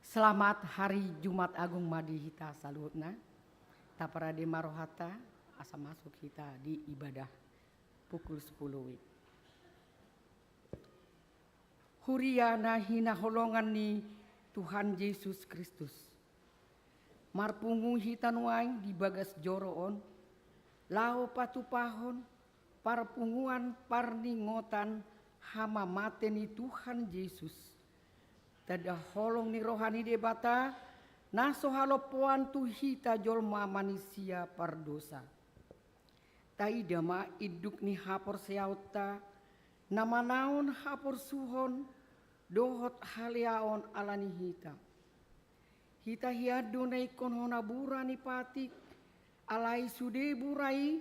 Selamat hari Jumat Agung Madihita salutna. Taparade marohata asa masuk kita di ibadah pukul 10 wib. Huriana hina holongan ni Tuhan Yesus Kristus. Marpungu hitan waing di bagas joroon. Lao patupahon parpunguan parningotan hama mate ni Tuhan Yesus. Tada holong ni rohani debata naso halopoan tu hita jolma manusia pardosa. Taidama iduk ni hapor seauta nama naon hapor suhon dohot haliaon alani hita. Hita hiadu na ikon hona burani patik alai sude burai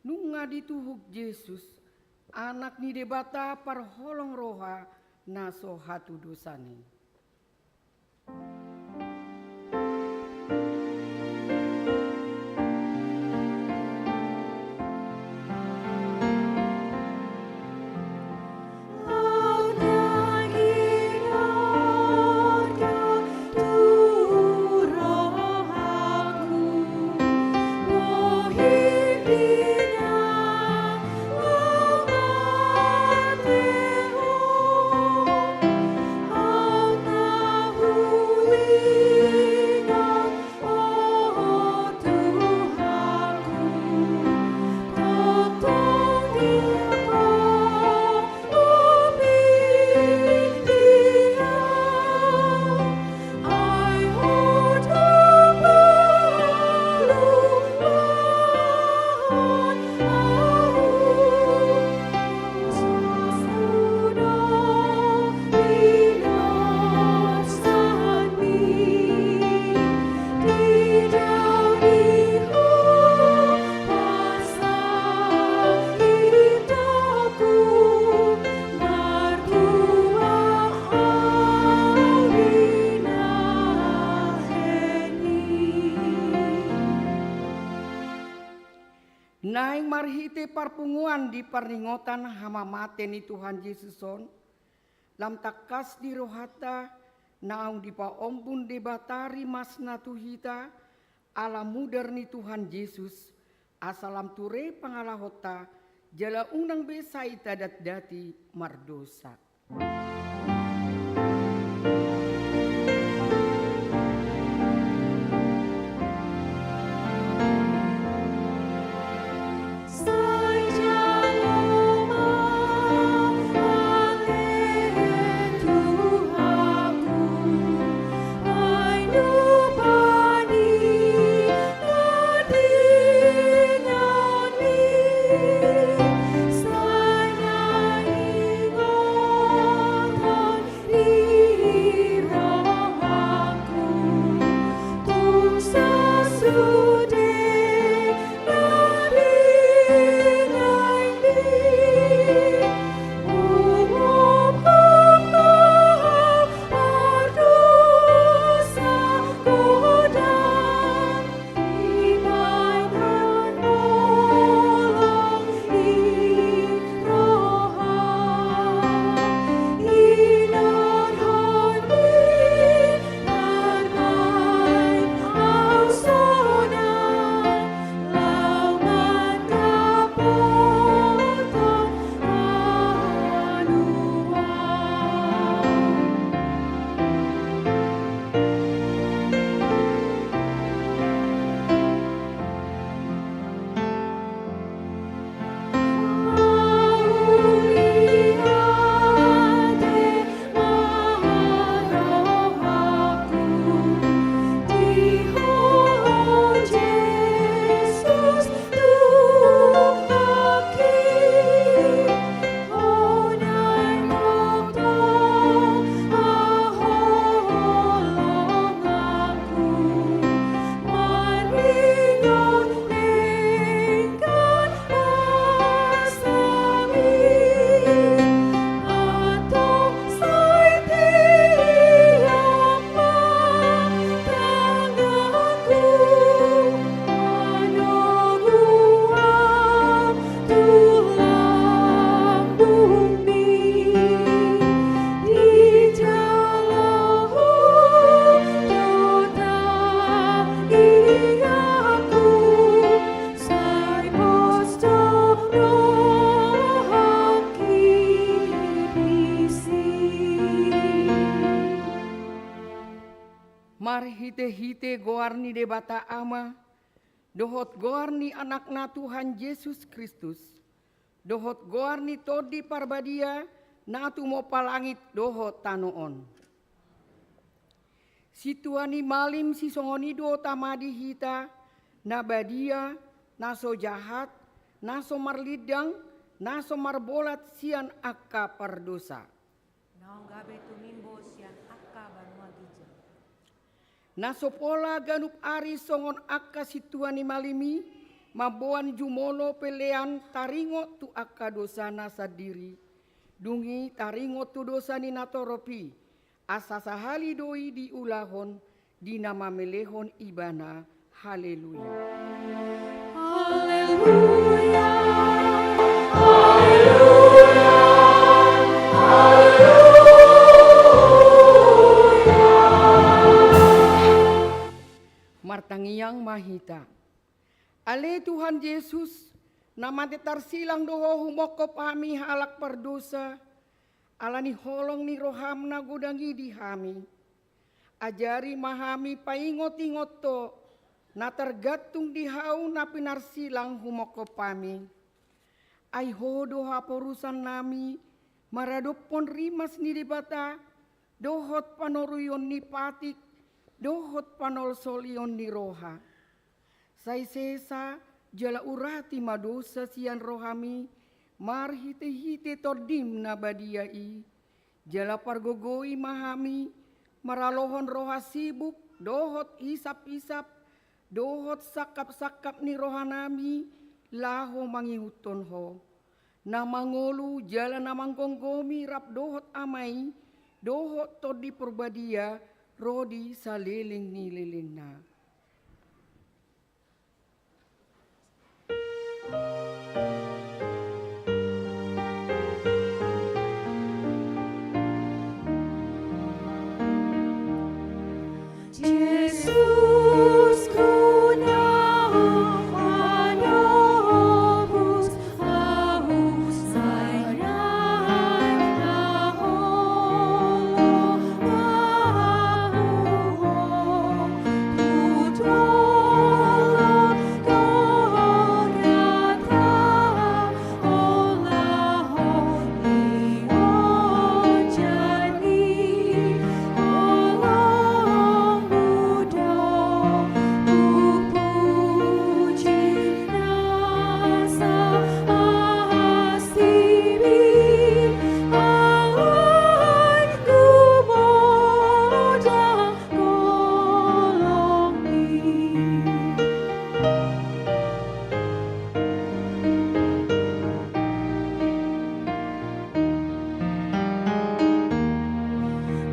nunga dituhuk Yesus anak ni debata par holong roha naso hatu dosani. Naing marhite parpunguan di parningotan hama mate ni Tuhan Yesuson. Lam takas di rohata naung di paompun debatari masna tuhita ala mudar ni Tuhan Yesus. Asalam ture pangalahota jala unang besai tadat dati mardosa. Saya ingat hite-hite goarni debata ama, dohot goarni anakna Tuhan Yesus Kristus, dohot goarni todi parbadia, na tu mo palangit dohot tanoon. Situani malim si songonido tamadi hita, na badia, na so jahat, na so marlidang, na so marbolat sian akka pardosa. Naong gabe tumimbo sian akka banua gija. Na so pola ganup ari songon akka situani malimi, maboan jumolo pelean taringo tu akka dosana sadiri. Dungi taringo tu dosani natoropi, asa sahali doi diulahon, dinama melehon ibana. Haleluya. Haleluya. Martangiang mahita. Ale Tuhan Yesus, nama tetar silang doho humoko pami halak perdosa, alani holong ni rohamna gudangi dihami. Ajari mahami paingot-ingot to, na tergantung dihau na pinarsilang humoko pami. Ay hodo haporusan nami, maradopon rimas ni dibata, dohot panoruyon ni patik, dohot panol solion ni roha. Sai sesa jala urati madosa sian rohami, marhite-hite todim na badiai, jala pargogoi mahami, maralohon roha sibuk, dohot isap-isap, dohot sakap-sakap ni rohanami, laho mangihuton ho. Namangolu jala namanggonggomi rap dohot amai, dohot todi perbadia, rodi saliling ni lilingna. Yesus kunyah anobus haus sayang naholo wahuho tutolong konyata olaho lion jani olong budo puji nasa asibi awan kumoda kolongi.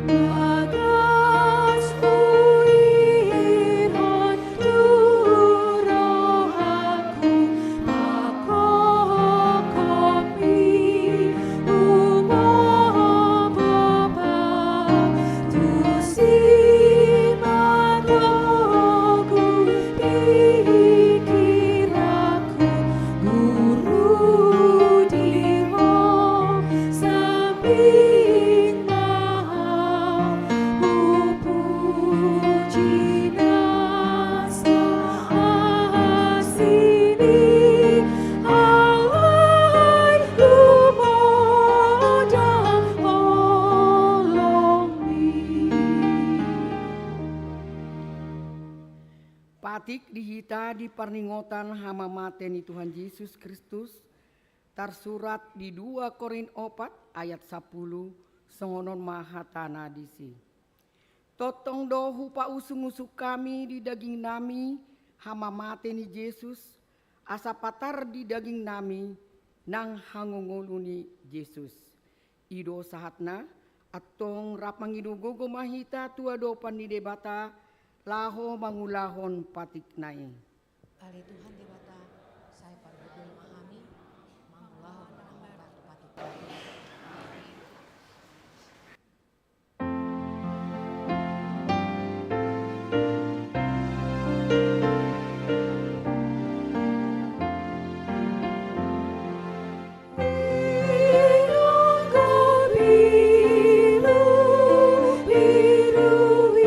Bagas uiron turohaku pakokopi umobaba tusimatoku pikiraku guru diho samping maha puji nasa asini awan kumoda olongi. Patik dihita di parningotan hama mateni Tuhan Yesus Kristus, tersurat di 2 Korin 4 ayat 10 songonon mahatana disi. Totong dohu pa usung-usuk kami di daging nami hama mateni Yesus, asa patar di daging nami nang hangunguluni Yesus. Ido sahatna atong rapangido gogo mahita tua dopan di debata laho mangulahon patik naing. Ali Tuhan dewata, saya pargugul mahami, mangulahon panambat patik. Biru, biru,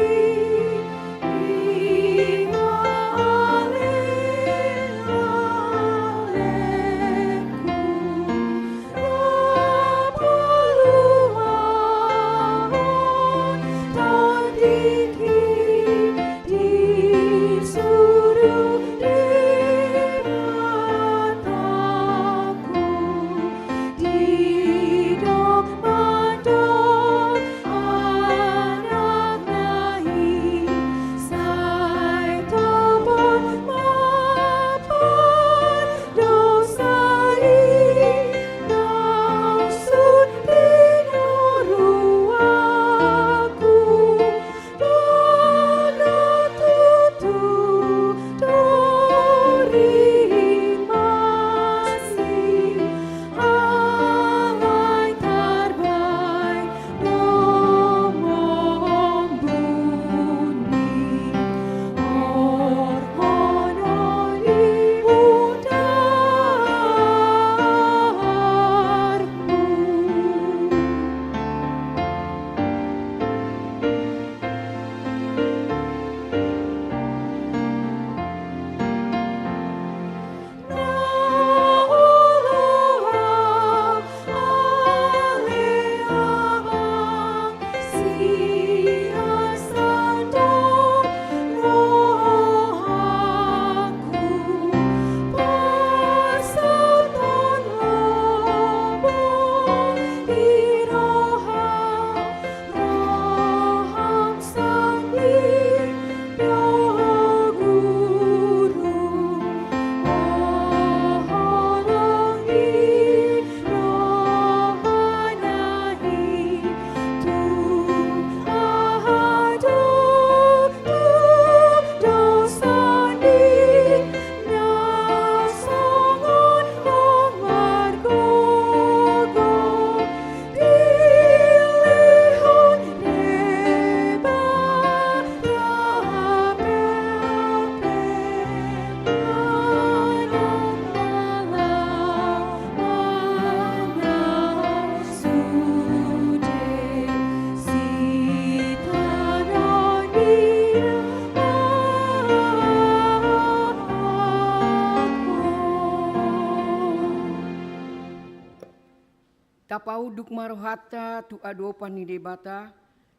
Lau duk marohata tu adopan ni debata,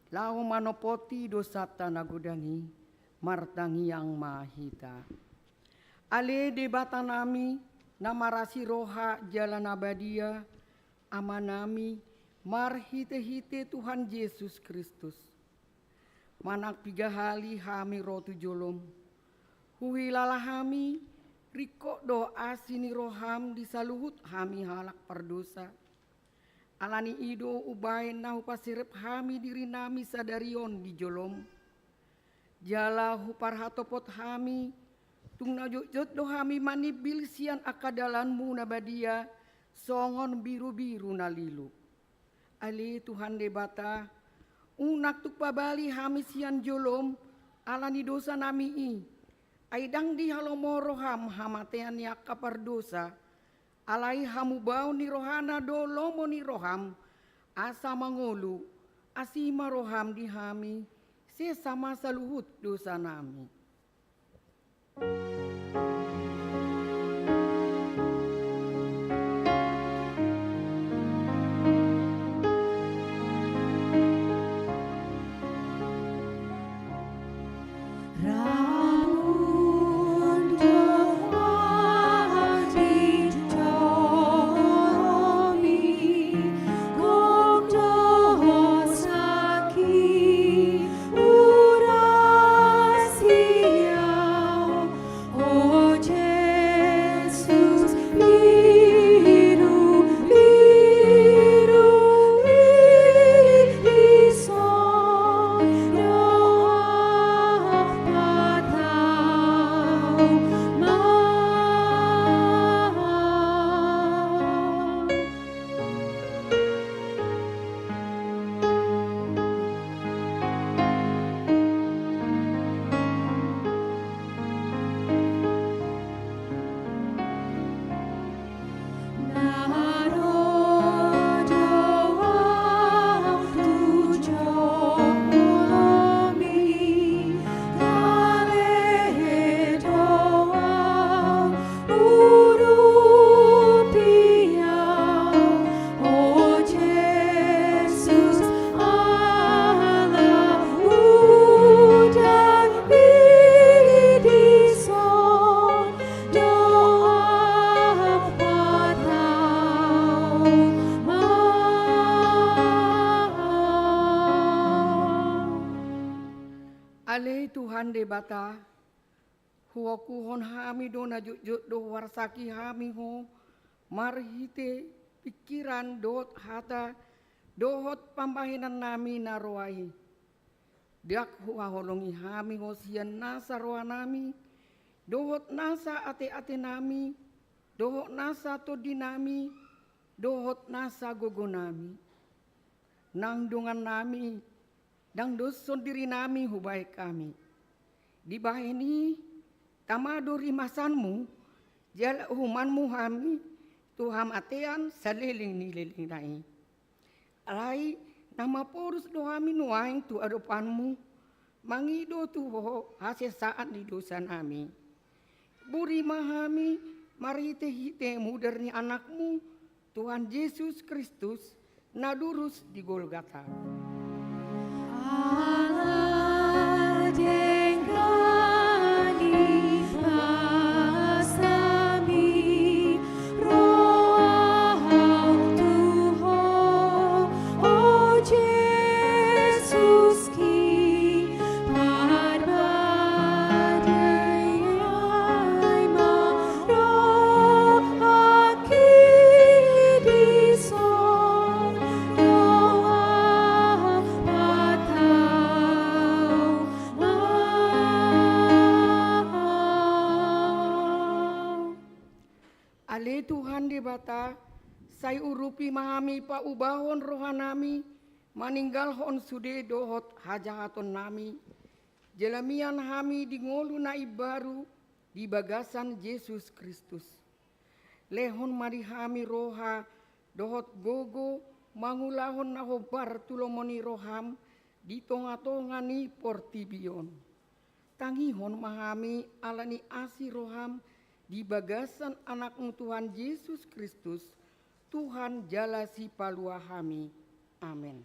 lau manopoti dosata nagodangi, martangi yang mahita. Ale debata nami, namarasi roha jalan abadia, amanami, marhite-hite Tuhan Yesus Kristus. Manak piga hali hami rotu jolom, huilala hami, riko do asini roham disaluhut hami halak perdosa. Alani ido ubain nahu pasirep hami diri nami sadarion di jolom. Jala hupar hatopot hami, tung najut do hami manibil sian akadalanmu nabadia, songon biru-biru nalilu. Ali Tuhan debata, unak tuk pabali hami sian jolom, alani dosa nami i. Aidang di halomoroham hamatean yak kapar dosa, alai hamu bau ni rohana dolomo ni roham, asa mangolu, asima roham di hami, sesama saluhut dosa nami. Ale Tuhan debata, huwa kuhon hami do najut do warsaki hami ho, marhite pikiran dot hata, dohot pambahinan nami naroahi. Diak huwa holongi hami ho sian nasa roa nami, dohot nasa ate-ate nami, dohot nasa todi nami, dohot nasa gogo nami. Nang dungan nami, dang doson diri nami hubai kami. Di bahini tamado rimasanmu, jala humanmu hami, Tuhan atean saliling nililing nai. Alai nama porus do hami nuaing tu adopanmu, mangido tuho hasil saat di dosa nami. Buri mahami marite-hite muderni anakmu, Tuhan Yesus Kristus, nadurus di Golgata. Allah jenggani pasami roh Tuhan, oh Jesus ki padbadai ma roh aki dison doa Ale Tuhan debata, say urupi mahami pa ubahon rohanami, maninggal hon sude dohot hajahaton nami, jelamian hami di ngolu na ibaru, di bagasan Yesus Kristus. Lehon mari hami roha, dohot gogo, mangulahon na hobar tulomoni roham, di tonga-tongani portibion. Tangihon mahami alani asi roham, di bagasan anakmu Tuhan Yesus Kristus, Tuhan jalasi palua hami. Amin.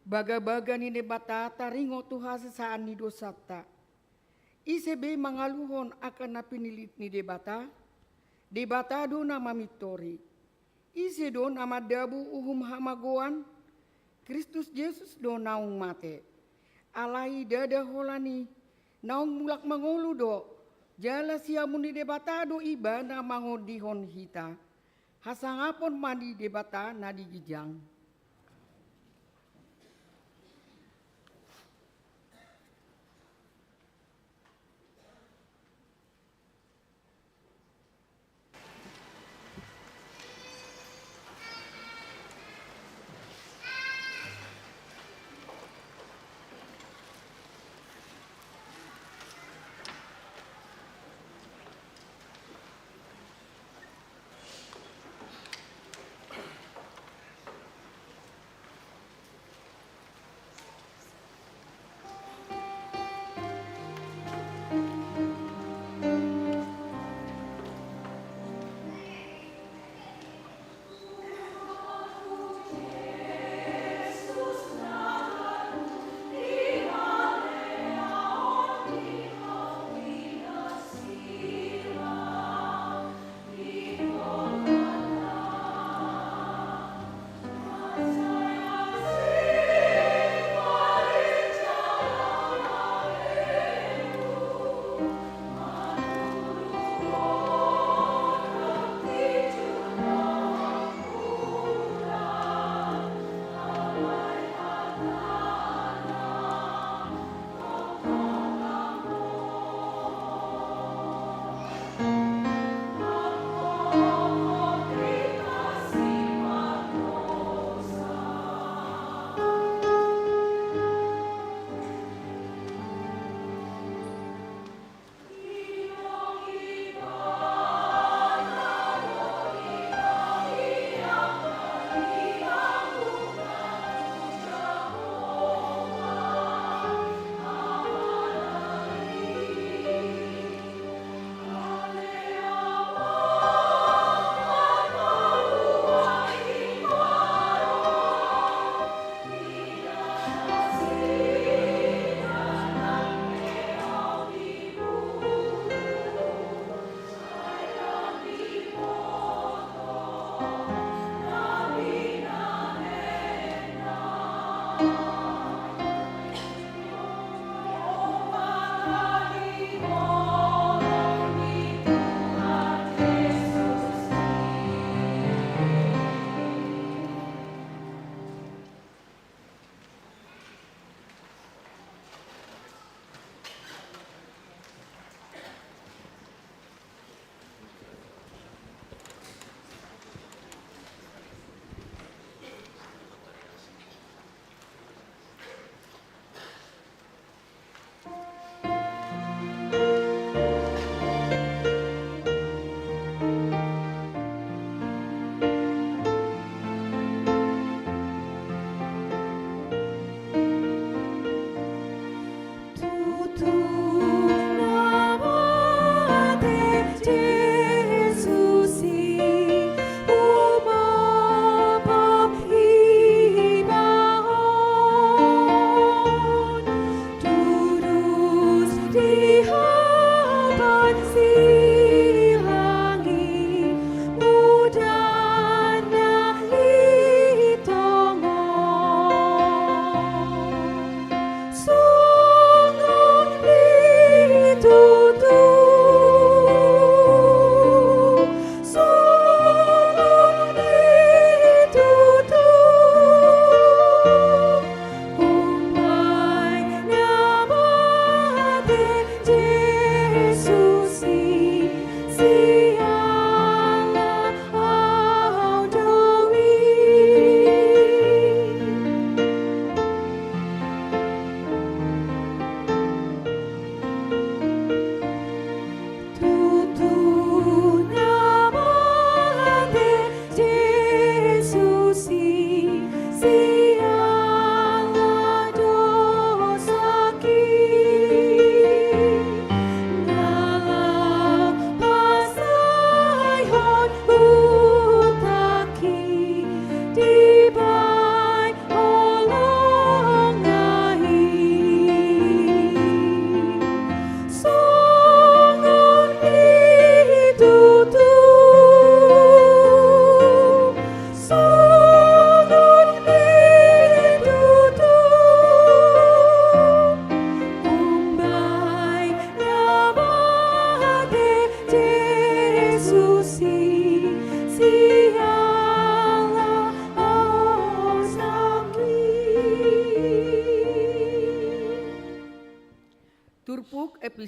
Baga-baga ni debatata ringo Tuhan sesaan ni dosata. ICB mangaluhon akan napinilit ni debata. Debata do nama mitori. Ise do nama dabu uhum hamagoan. Kristus Yesus do naung mate. Alai dada holani. Naung mulak mangolu do. Jala siamun ni debata do iba na mangodihon hita. Hasangapon mandi debata na digijang.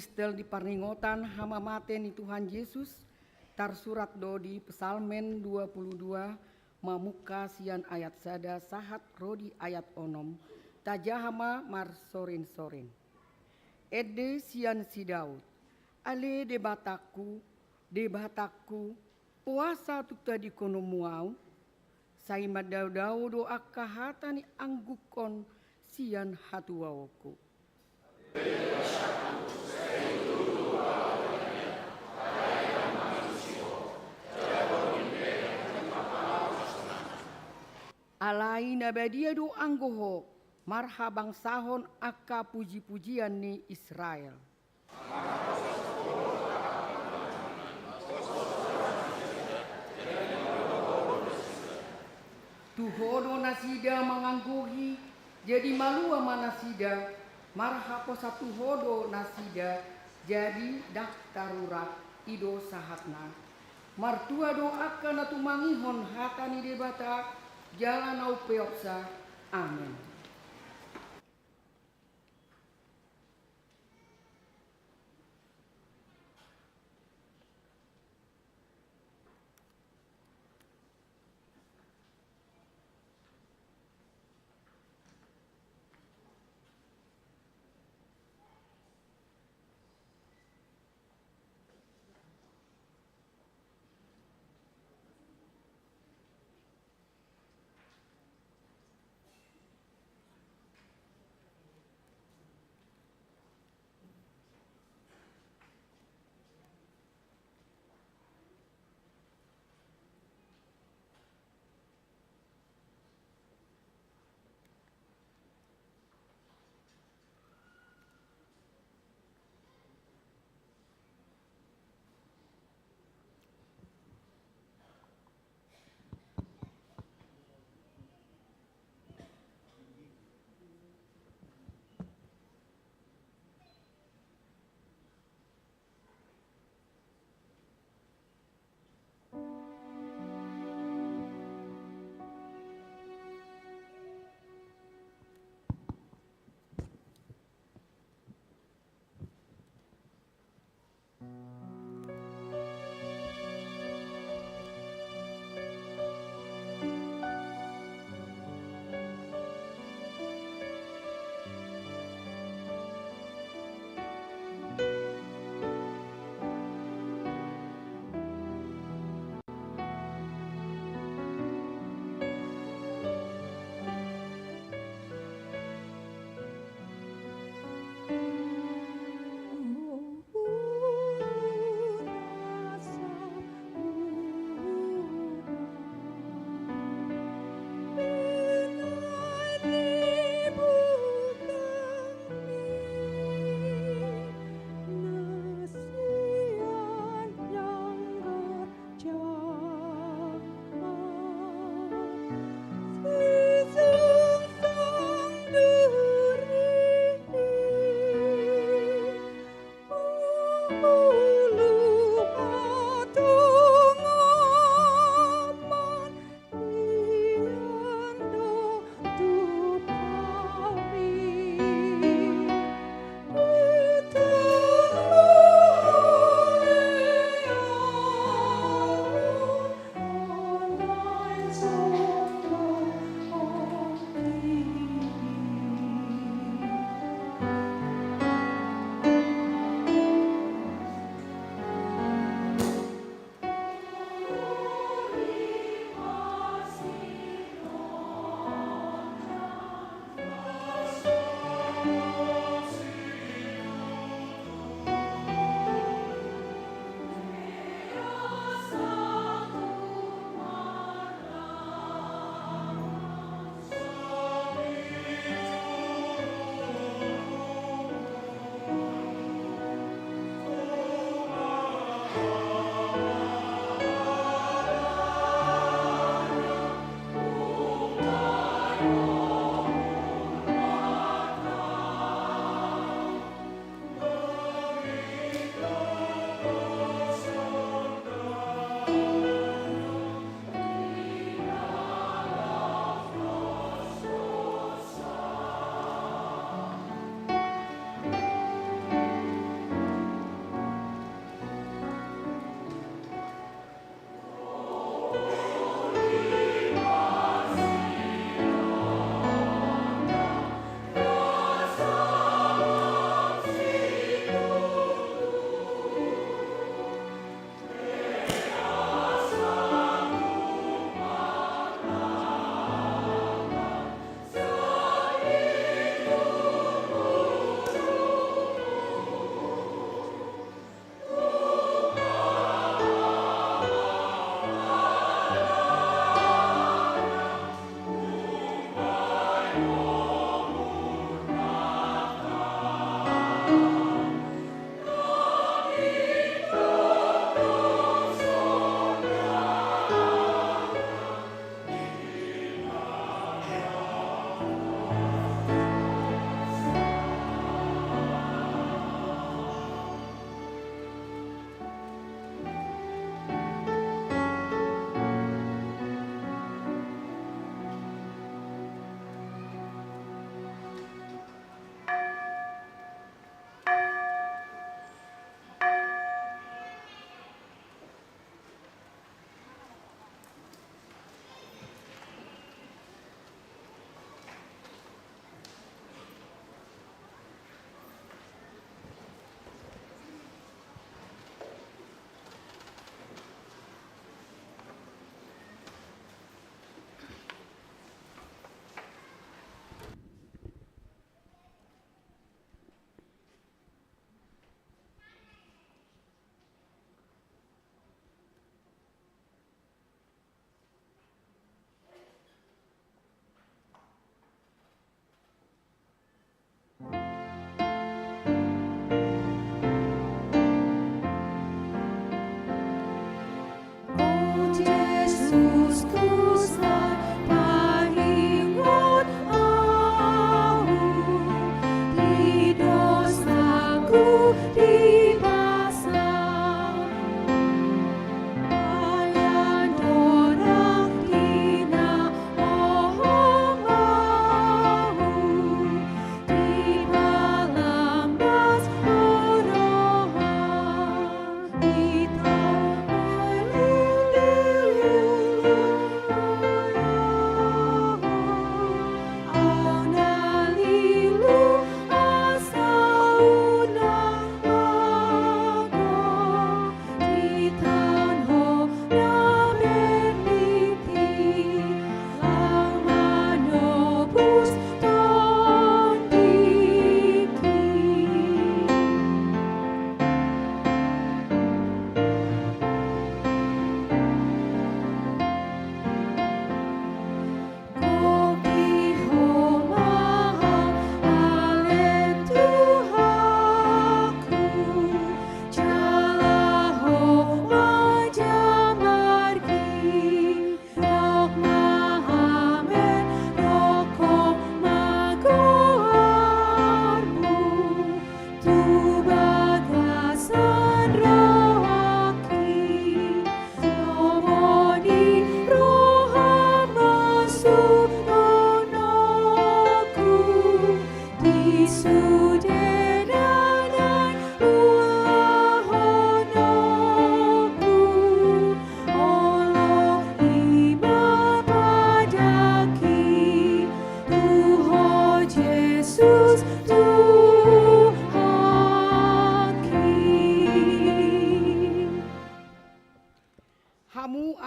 Kristel di parningotan hama mate ni Tuhan Yesus, tarsurat do di Psalmen 22, mamuka sian ayat sada sahat rodi ayat onom, tajahama mar sorin-sorin. Ede sian si Daud, ale debataku, puasa tukta di kono muau, saima daudau do akka hatani anggukon sian hatuawoku. Alai nabadia do anggoho, marhabang sahon akka puji-pujian ni Israel. Tuhodo nasida mangangguhi, jadi malua manasida, marhapo satu hodo nasida, jadi daktarurat ido sahatna. Martua do akka natumangihon hatani debata, jalan au peoksa, amin.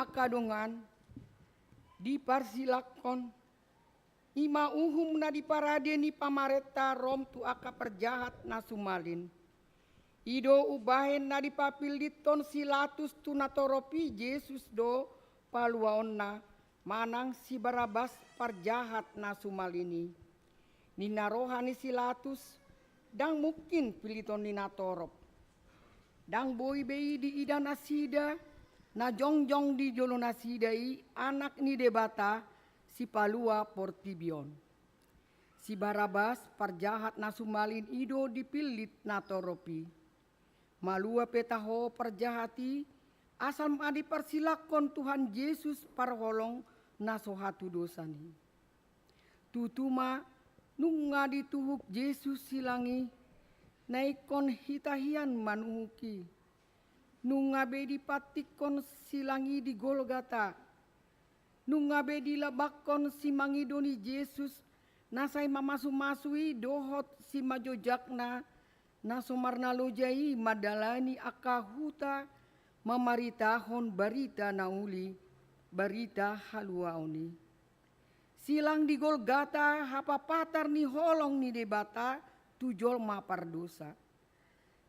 akadongan diparsilakon ima uhum na diparadeni pamareta rom tu aka perjahat na sumalin. Ido ubahen na dipapilditon silatus tu natoropi Yesus do paluaon na manang si Barabas parjahat na sumalini. Ninarohani silatus dang mungkin piliton ni natorop. Dang boy bei di ida nasida na jongjong di jolo nasidai anak ni debata si palua portibion. Si Barabas parjahat na sumalin ido dipilit na toropi. Malua petaho parjahati asal madi persilakon Tuhan Yesus parholong na sohatu dosani. Tutuma nunga dituhuk Yesus silangi naikon hitahian manuhuki. Nunga be dipatikon silangi di Golgata. Nunga be dilabakon si mangidoni Yesus nasai mamasu-masui dohot si majojakna na somarna lojai madalani akahuta mamaritahon barita nauli barita haluaoni. Silang di Golgata hapapatar ni holong ni debata tujol mapardosa.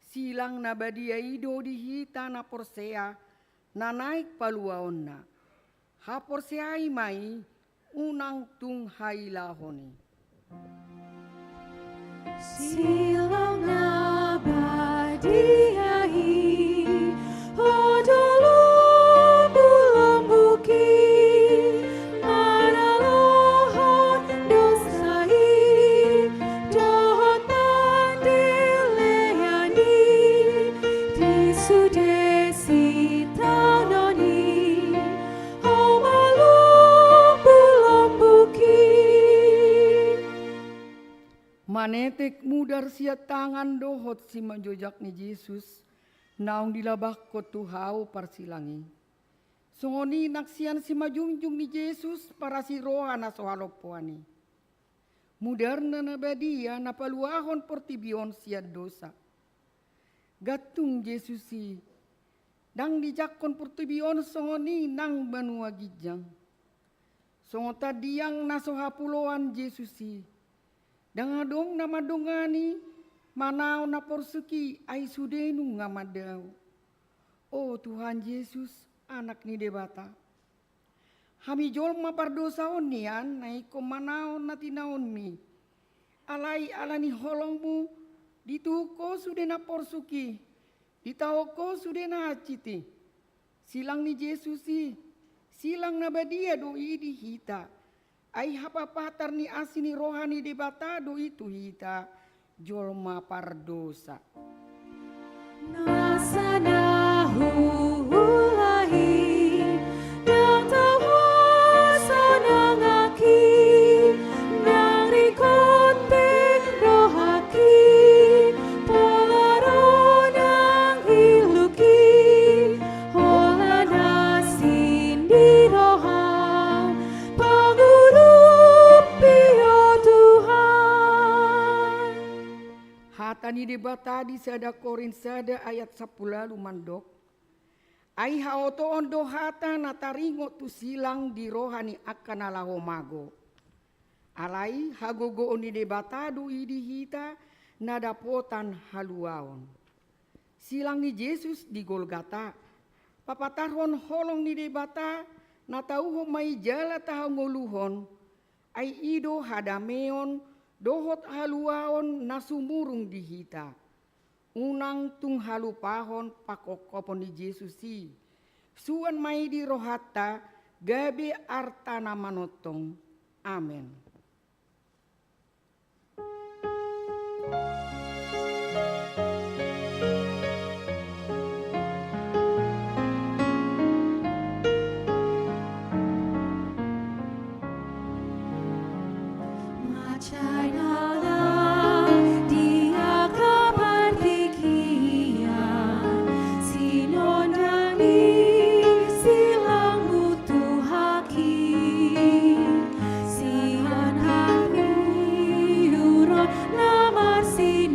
Silang nabadia ido dihita na porsea na naik paluaonna. Hapor seai mai unang tung hailahoni. Silang na badiai odolo bulang buki manalohon dosai dohot pandileani disudesi tanoni Manetek mudar sia tangan dohot si manjojak ni Yesus naung dilabak ko tuhau parsilangi. Songoni naksian si majungjung ni Yesus para si roha na sohalopoani. Mudar na nabadia na paluahon portibion sia dosa. Gatung Yesus si dang dijakon portibion songoni nang banua gijang. Songota diang na sohapuloan Yesus si. Dangadong na madongani manao na porsuki ay sudenu nga madaw. O Tuhan Yesus anak ni debata. Hami jol mapardosaon niyan na iko manao na tinaon mi. Alay alani holongmu dituko sude na porsuki. Ditawko sude na aciti. Silang ni Yesus si. Silang na badia doi dihita. Ai hapapatar ni asini rohani debata do itu hita jolma pardosa. Nasana hulahi dan tawasana ngaki nari konte rohaki polaronang hiluki hola nasin di roham Hatani debata di sada Korin sada ayat 10 mandok. Ai haoto ondo hata nataringo tu silang di rohani akan alahomago. Alai hagogo oni debata du idi hita nadapotan haluaon. Silang ni Yesus di Golgata. Papatarhon holong ni debata natauho mai jala tahangoluhon. Ai ido hadameon dohot haluaon nasumurung dihita. Unang tung halupahon pakokopon di Yesusi. Suan mai di rohata gabe artana manotong. Amen. Sion haki urot lamar si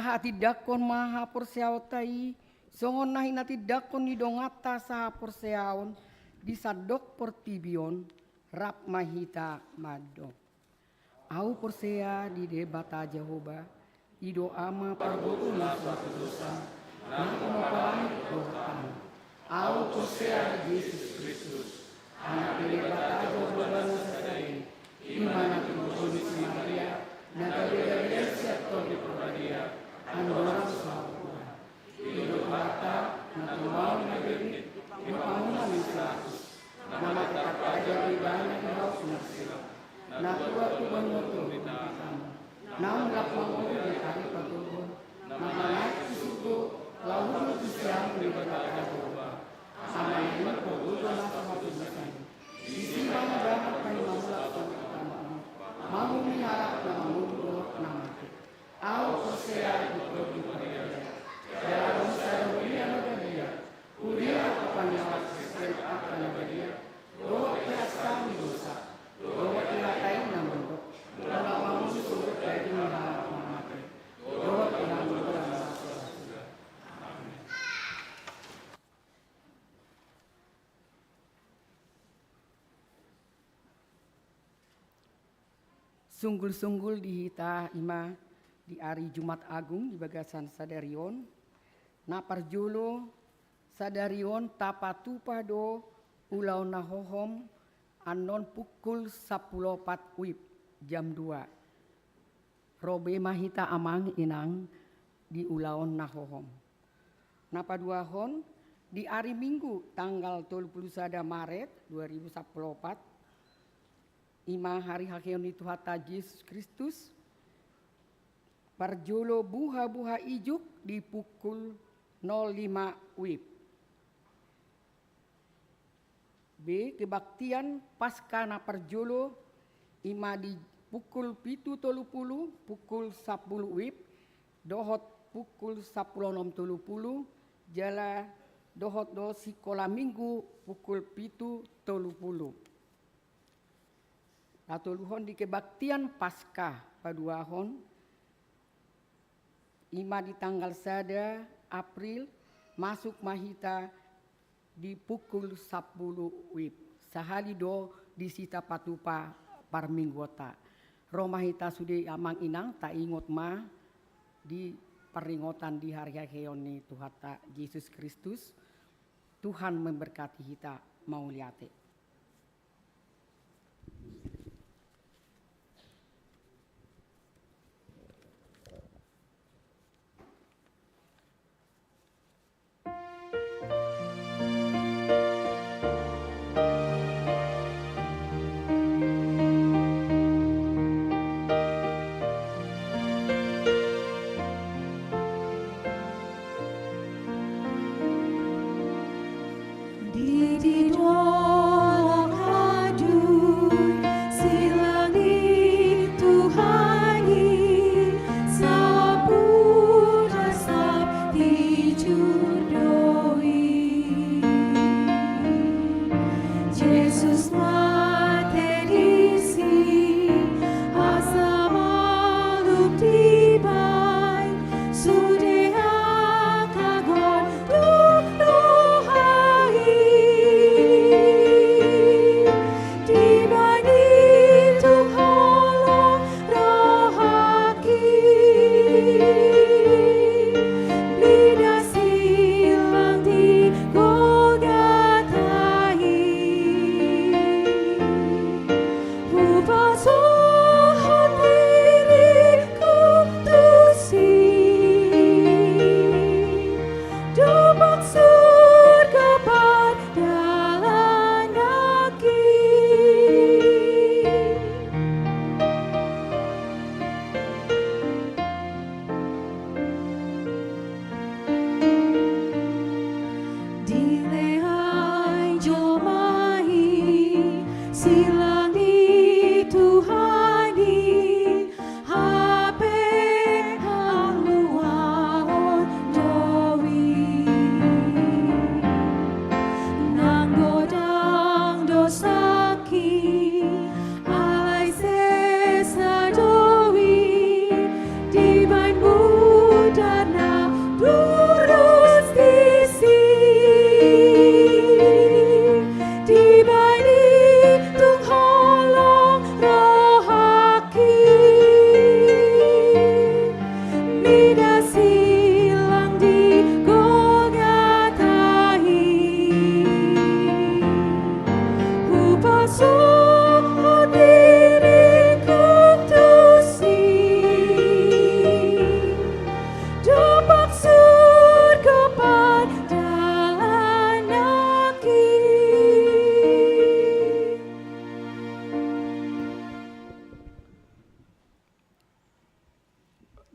Saha tidakon maha porseautai, songon nahi na tidakon ni dongata saha porseaon, disadok portibion, rap mahita madok. Au porsea di debata Jehovah, ido ama parguna suatu dosa, na umapalan dohatan. Au porsea di Yesus Kristus, anak debata Jehovah nasasari, imana tubuh si Maria, naga beda siap di perbadia, andorang sahabat. Ido kata, na tumau na bebit, ipangunan seratus, nama tetap aja di banyak di haus narsila. Na tua moto, na lapang di hari patuhun, na naik suku, lalu siang di berkata Jehovah, sama ini pokoknya sama tulisan. Isi bang banget kayu mamlak mau miharap nama mundur nama itu. Au persea di produk dia. Dalam saya dunia negara, kuliah akan lewat sistem akan negara. Doa perasaan dosa. Doa pelatain namun dok, kalau mau disebut jadi mengharap mati. Doa namun berasa. Sunggul-sunggul di hita ima di hari Jumat Agung di bagasan sadarion, na parjulo sadarion tapatupa do ulau nahohom anon pukul 10.04 wib jam 2. Robe mahita amang inang di ulaon nahohom. Napa duahon di hari Minggu tanggal 31 Maret 2014 ima hari hakeon itu hata Yesus Kristus parjolo buha-buha ijuk di pukul 05 wib. B. Kebaktian pasca na parjolo ima di pukul 7.30 pukul 10 wib dohot pukul 10.30 jala dohot do sikola minggu pukul 7.30. Atuluhon di kebaktian pasca paduahon ima di tanggal 1 April masuk mahita di pukul 10 wib. Sahali do disita patupa parminggota. Romahita sudi amang inang tak ingot ma di peringatan di hari hakeon ni Tuhata Yesus Kristus. Tuhan memberkati kita mau liate. Di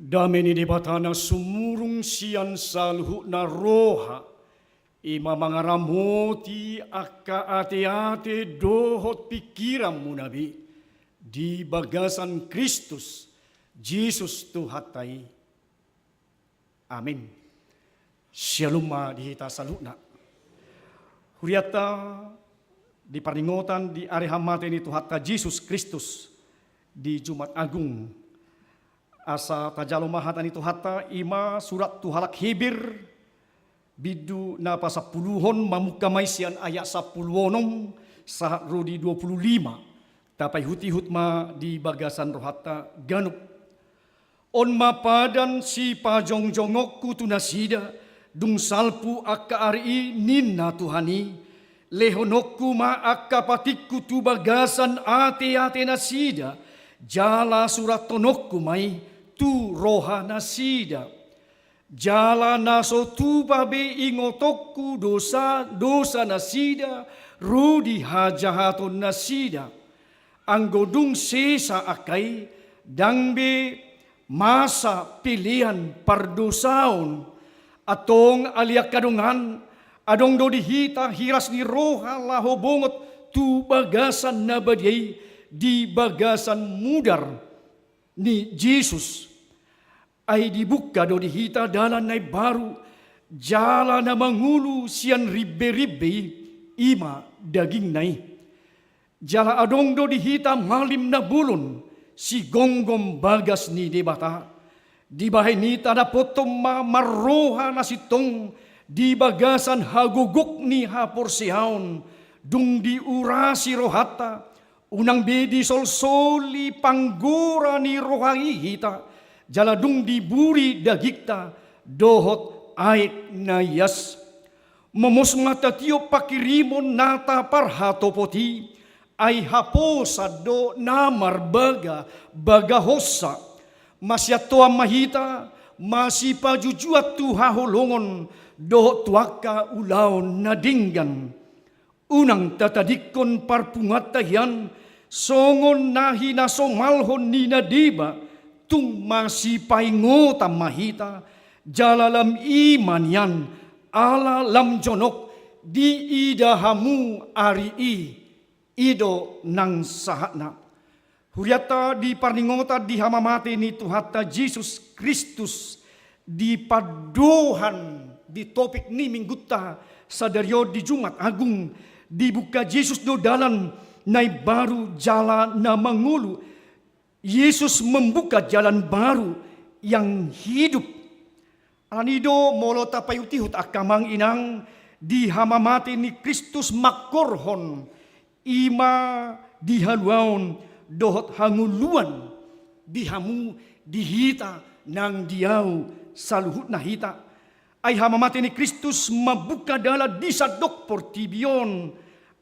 Dameni debatana sumurung sian saluhu na roha. Ima mangaramoti akka ate-ate dohot pikiran munabi. Di bagasan Kristus, Jesus Tuhatai. Amin. Shalom dihita saluna. Huriata di paringotan di areham ni Tuhata Jesus Kristus di Jumat Agung. Asa tajalo mahatan itu hatta ima surat tuhalak Hebir bidu na pasapuluhon mamukamay siyan ayat 10 sahat rodi 25 tapai huti hutma di bagasan rohata ganup on mapadan si pajongjongok kutunasida dung salpu akka ari ninna Tuhani lehonokku ma akka patikku tu bagasan ate-ate nasida jala surat tonokku mai tu roha nasida jala naso tu babe ingotokku dosa nasida rudi hajahaton nasida anggodung sesa akai dangbe masa pilihan pardosaon atong aliak kadungan adong do dihita hiras ni roha laho bongot tu bagasan nabadiyay di bagasan mudar ni Jesus ay dibuka do dihita dalan na baru jala na mangulu siyan ribbe-ribbe ima daging nai jala adong do dihita malim na bulon si gonggom bagas ni debata di bahay nita na potom maroha na sitong di bagasan hagugok ni haporsihaon dung diurasi rohata unang bedi sol-soli panggura ni rohai hita jaladung diburi dagikta dohot ait nayas momos matatio pakirimon nata parhato poti ay haposa do namar baga hossa masyato mahita masipajujuat tu haholongon dohot tuaka ulaon nadinggan unang tatadikon parpungat tahian songon nahi na somalhon ni nadiba tung masipaingotam mahita jalalam iman yan ala lam jonok di idahamu ari ido nang sahatna huriata di parningota di hamamate ni Tuhata Jesus Kristus di padohan di topik ni mingguta sadaryo di Jumat Agung dibuka Yesus do dalan nai baru jalan na mangulu. Yesus membuka jalan baru yang hidup. Anido molo tapayutihut akamang inang di hamamati ni Kristus makorhon ima dihaluaon dohot hanguluan dihamu dihita nang diau saluhut na hita. Ay hamamati ni Kristus mabuka dala di sadok portibion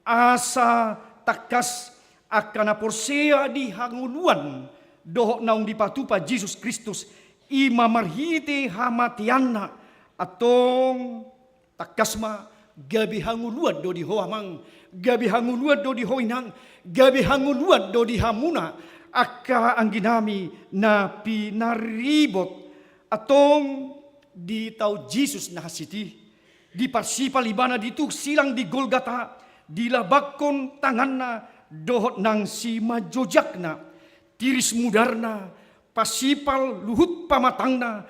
asa takas akan porsea di hanguluan dohok naung dipatupa Jesus Kristus ima marhite hamatianna atong takasma gabi hanguluan do di hoamang gabi hanguluan do di hoinang gabi hanguluan do di hamuna akka angginami na pinaribot atong di tau Jesus na hasiti di parsipalibana dituk silang di Golgata dilabakon tanganna dohot nang si majojakna tiris mudarna pasipal luhut pamatangna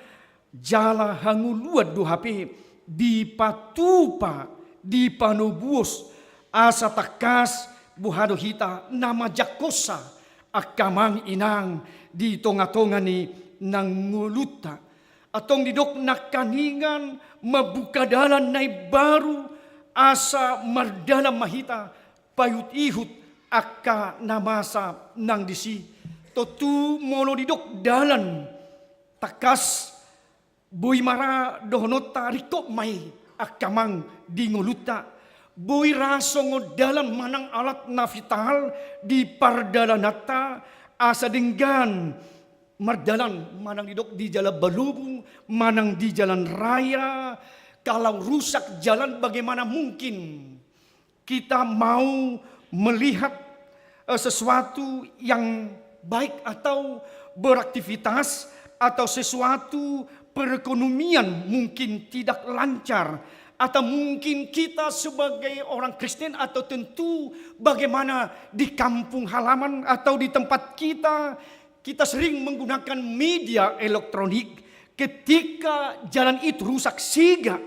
jala hanguluad do hape di patupa di panubuos asa takas buhado hita nama jakosa akamang inang di tonga-tonga ni nang nguluta atong didok nakaningan mabuka dalan nay baru asa mardalam mahita payut ihut akka namasa nang disi totu mono didok dalan takas boy mara dohonota rikop mai akamang dinguluta boy rasong dalam manang alat nafital di pardalanata asa denggan mardalan manang didok di jalan balubung manang di jalan raya kalau rusak jalan bagaimana mungkin kita mau melihat sesuatu yang baik atau beraktivitas atau sesuatu perekonomian mungkin tidak lancar, atau mungkin kita sebagai orang Kristen, atau tentu bagaimana di kampung halaman atau di tempat kita sering menggunakan media elektronik. Ketika jalan itu rusak siga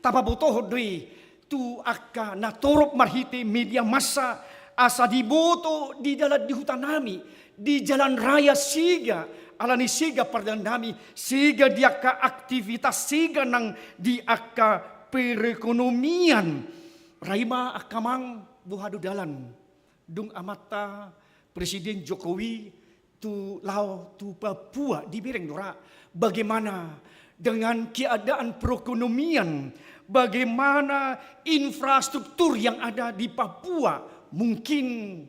tapabotoho doi tu aka natorop marhite media massa asa diboto di dalam di hutan nami di jalan raya siga alani siga pardandami siga diaka aktivitas siga nang di aka perekonomian raima akamang buhadu dalan dung amata Presiden Jokowi tu lao tu Papua di Bireng Dora. Bagaimana dengan keadaan perekonomian, bagaimana infrastruktur yang ada di Papua, mungkin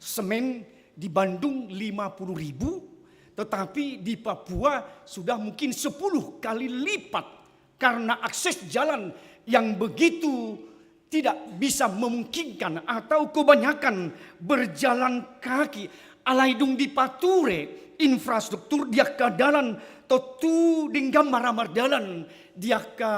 semen di Bandung 50.000, tetapi di Papua sudah mungkin 10 kali lipat karena akses jalan yang begitu tidak bisa memungkinkan atau kebanyakan berjalan kaki. Alaidung di Pature infrastruktur dia ke dalan totu dinggam maramar dalan dia ke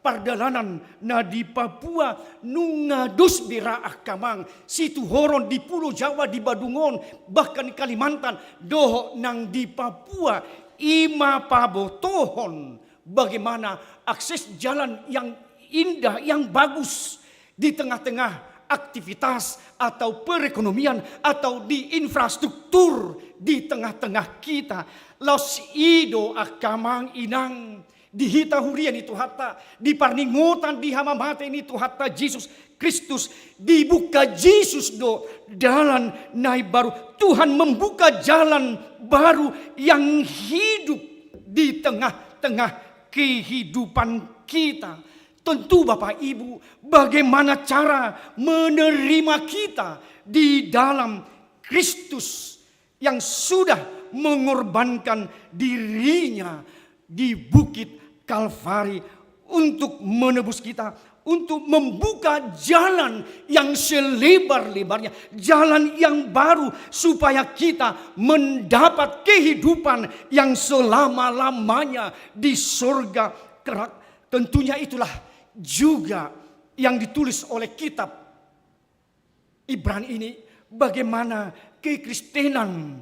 pardalanan na di Papua nungadus bira akamang situ horon di Pulau Jawa di Badungon bahkan di Kalimantan doho nang di Papua ima pabotohon bagaimana akses jalan yang indah yang bagus di tengah-tengah aktivitas atau perekonomian atau di infrastruktur di tengah-tengah kita. Los ido akamang inang dihita hurian itu hatta diparningotan di hamamate itu hatta Yesus Kristus dibuka Yesus do jalan naik baru. Tuhan membuka jalan baru yang hidup di tengah-tengah kehidupan kita. Tentu Bapak Ibu, bagaimana cara menerima kita di dalam Kristus yang sudah mengorbankan dirinya di Bukit Kalvari untuk menebus kita, untuk membuka jalan yang selebar-lebarnya, jalan yang baru supaya kita mendapat kehidupan yang selama-lamanya di surga kelak. Tentunya itulah juga yang ditulis oleh kitab Ibrani ini, bagaimana kekristenan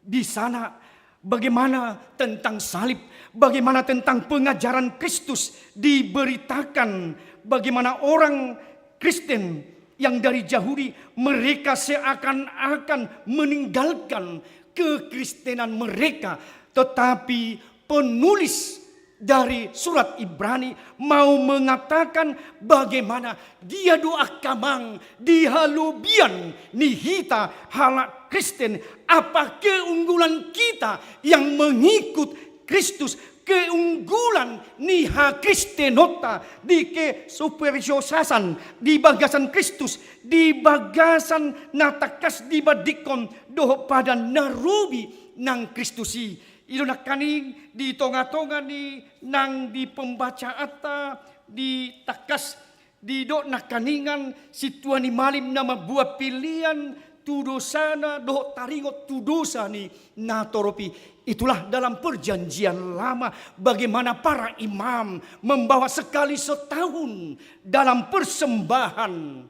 di sana, bagaimana tentang salib, bagaimana tentang pengajaran Kristus diberitakan, bagaimana orang Kristen yang dari Yahudi mereka seakan-akan meninggalkan kekristenan mereka, tetapi penulis dari surat Ibrani mau mengatakan bagaimana dia doa kamang di halubian nihita halak Kristen, apa keunggulan kita yang mengikut Kristus, keunggulan niha Kristenota di ke superiosasan di bagasan Kristus, di bagasan natakas di badikon doh pada narubi nang Kristusi. Ilo nakaning di tonga-tonga ni nang di pembaca ata di takas di dok nakaningan si tuan ni malim nama buah pilihan tudosana do taringot tudosa ni natoropi. Itulah dalam perjanjian lama bagaimana para imam membawa sekali setahun dalam persembahan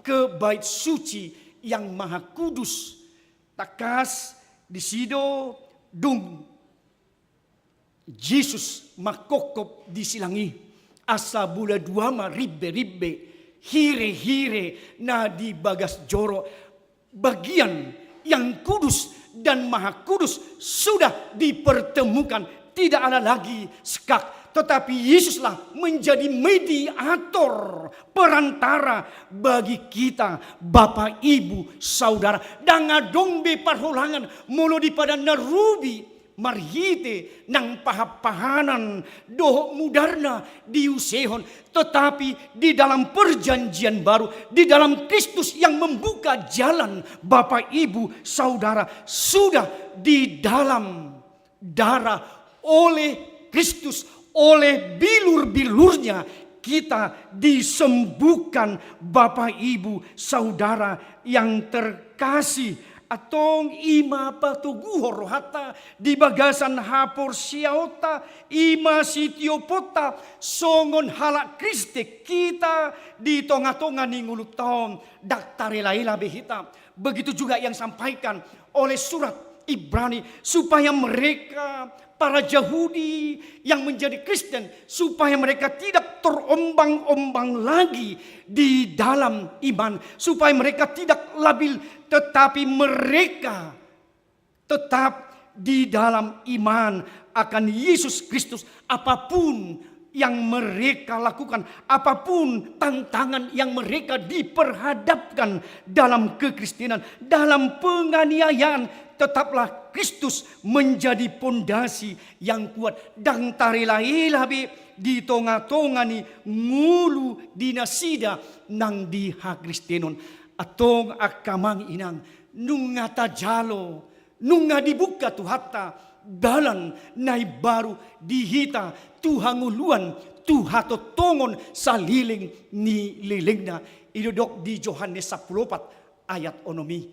ke bait suci yang maha kudus. Takas di sido dung Yesus makokop disilangi asa bula dua ma ribbe hire na di bagas joro bagian yang kudus dan maha kudus sudah dipertemukan, tidak ada lagi sekak, tetapi Yesuslah menjadi mediator perantara bagi kita Bapak Ibu Saudara dangadongbe parholangan mulu di pada narubi marhite nang pahapahanan doh mudarna diusehon, tetapi di dalam perjanjian baru, di dalam Kristus yang membuka jalan Bapak Ibu Saudara, sudah di dalam darah oleh Kristus, oleh bilur-bilurnya kita disembuhkan Bapak Ibu Saudara yang terkasih. atong ima patuguhor hata di bagasan hapor siauta ima sitiopota songon halak Kriste kita di tonga-tonga ni ngulut taon daktari laila behita. Begitu juga yang sampaikan oleh surat Ibrani supaya mereka para Yahudi yang menjadi Kristen supaya mereka tidak terombang-ombang lagi di dalam iman, supaya mereka tidak labil tetapi mereka tetap di dalam iman akan Yesus Kristus. Apapun yang mereka lakukan, apapun tantangan yang mereka diperhadapkan dalam kekristenan, dalam penganiayaan, tetaplah Kristus menjadi pondasi yang kuat. Dan tarilahilabi di tonga-tonga ni ngulu dinasida nang di hakristenon. Atong akamang inang nunga tajalo, nunga dibuka tuhata dalan nai baru dihita tuhanguluan tuhatotongon saliling ni lilingna. Idodok di Yohanes 14 ayat onomi.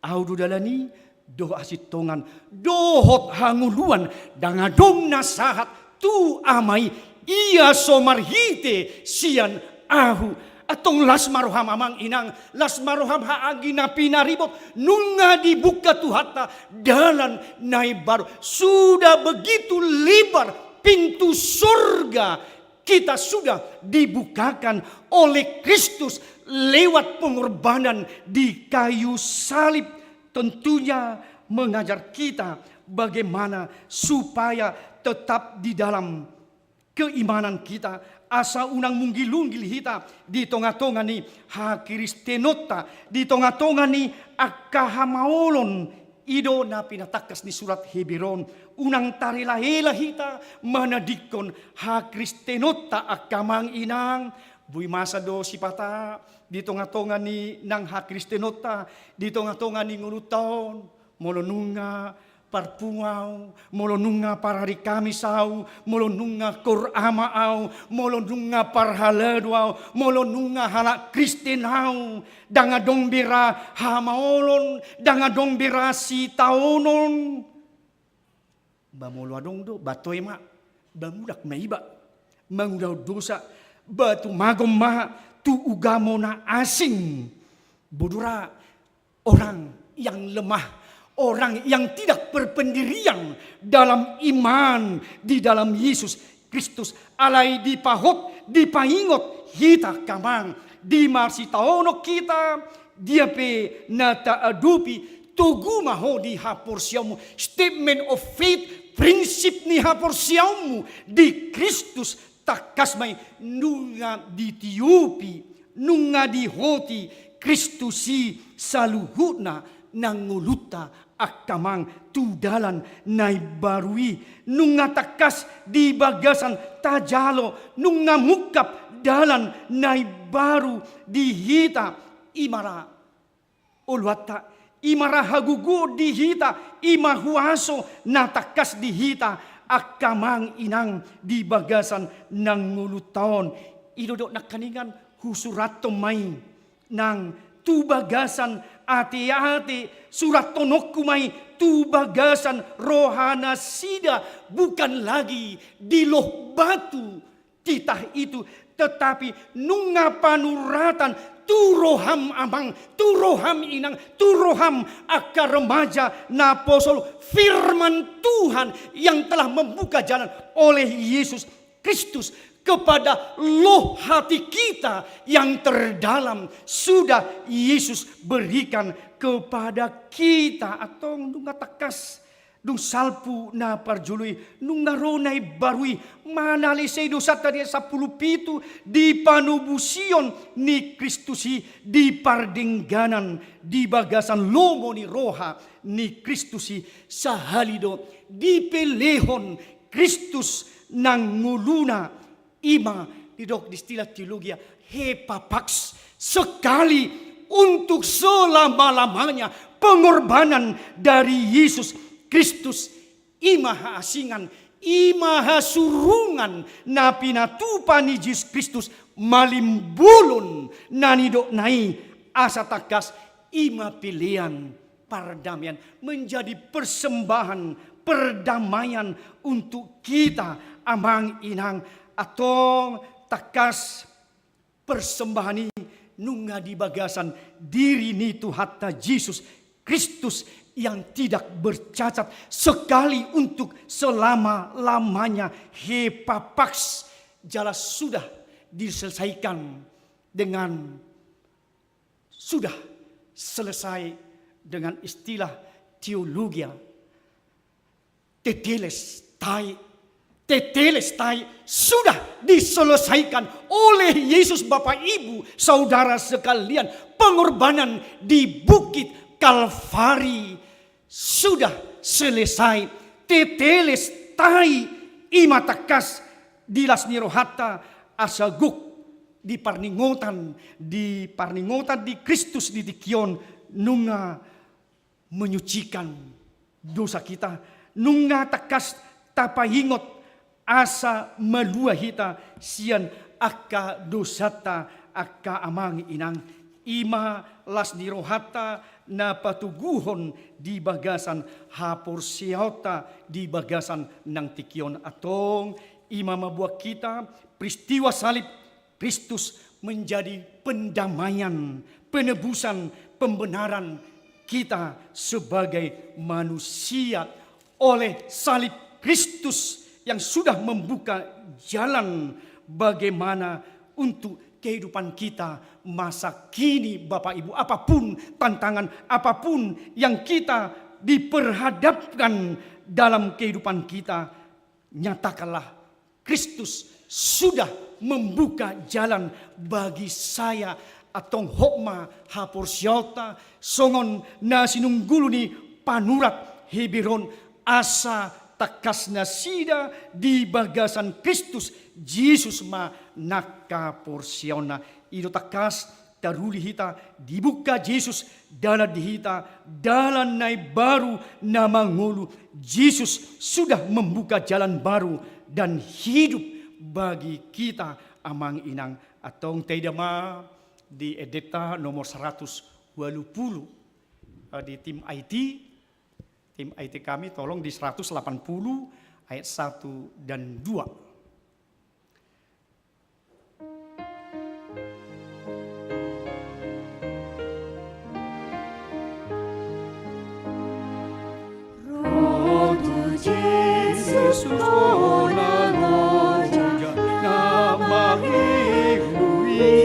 Audu dalani do asitongan dohot hanguluan dangadong nasahat tu amai ia somarhite sian ahu atong lasmaroham amang inang lasmaroham haagi na pinaribot nunga dibuka tuhata dalan nai baru sudah begitu lebar pintu surga kita sudah dibukakan oleh Kristus lewat pengorbanan di kayu salib. Tentunya mengajar kita bagaimana supaya tetap di dalam keimanan kita. Asa unang munggil-unggil hita di tonga-tonga ni hakristenota, di tonga-tonga ni akahamaolon ido na pinatakas ni surat Hebron. Unang tarilahela hita manadikon hakristenota akamang inang. Bui masa do sipata di tonga-tonga ni nang hakristenota, di tonga-tonga ni nguluton, molonunga parpungaw, molonunga parari kamisaw, molonunga koramaaw, molonunga parhaladwaw, molonunga halak kristenaw, dangadong bira hamaolon, dangadong bira si taonon. Bamolwadong do, batoy ma, bamudak maiba, mangudaw dosa, batu magom maha tu ugamo na asing. Budura orang yang lemah, orang yang tidak berpendirian dalam iman di dalam Yesus Kristus. Alai dipahot, dipaingot hita kamang, di marsitaono kita, dia pe nata adupi, tugu maho di hapursiamu, statement of faith, prinsip ni hapursiamu di Kristus. Takasmay nunga ditiupi, nunga dihoti, Kristusi saluhutna nanguluta akamang tudalan nai barui, nunga takas di bagasan tajalo, nunga mukap dalan nai baru dihita, imara ulwata, imara hagugu dihita, imahuaso natakas dihita, akamang inang di bagasan ng ngulutawan. Idodok na kaningan husurato may nang tubagasan ati-ati suratonok kumay tubagasan rohana sida bukan lagi di loh batu titah itu tetapi nunga panuratan turoham amang, turoham inang, turoham akar remaja naposol firman Tuhan yang telah membuka jalan oleh Yesus Kristus kepada loh hati kita yang terdalam sudah Yesus berikan kepada kita. Atau nunga takas dung salpu na parjului nunga ronay barui manalisay dosa tadi 10 pitu di panubusion ni Kristusi di pardingganan di bagasan lomo ni roha ni Kristusi sa halido di pelehon Kristus nang nguluna ima didok di istilah teologia hepapaks sekali untuk selama-lamanya pengorbanan dari Yesus Kristus imaha asingan, imaha surungan na pinatupa ni Yesus Kristus malimbulon nanidok nai asa takas ima pilihan perdamaian, menjadi persembahan perdamaian untuk kita amang inang atong takas persembahan ini nunga di bagasan diri ni Tuhatta Yesus Kristus yang tidak bercacat sekali untuk selama-lamanya. Hepapaks jelas sudah diselesaikan dengan sudah selesai dengan istilah teologia teteles tai sudah diselesaikan oleh Yesus. Bapak Ibu saudara sekalian, pengorbanan di Bukit Kalvari sudah selesai. Teteles tai imatakas dilas nirohata asaguk di parningotan di Kristus di tikion nunga menyucikan dosa kita, nunga takas tapahingot asa malua hita sian akka dosata akka amang inang ima las nirohata na patuguhon di bagasan hapor siota di bagasan ng tikion atong ima mabuak kita peristiwa salib Kristus menjadi pendamaian, penebusan, pembenaran kita sebagai manusia oleh salib Kristus yang sudah membuka jalan bagaimana untuk kehidupan kita masa kini. Bapak Ibu, apapun tantangan, apapun yang kita diperhadapkan dalam kehidupan kita, nyatakanlah Kristus sudah membuka jalan bagi saya atong hokma hapor siota songon na sinunggulu ni panurat Heberon asa takas na sida di bagasan Kristus Jesus ma nakaporsiona ito takas taruli hita dibuka Jesus dalam dihita dalam naik baru na mangulu. Jesus sudah membuka jalan baru dan hidup bagi kita amang inang atong taidama di edeta nomor 120 di tim IT kami tolong di 180 ayat 1 dan 2. Jesus ona loja na mahihui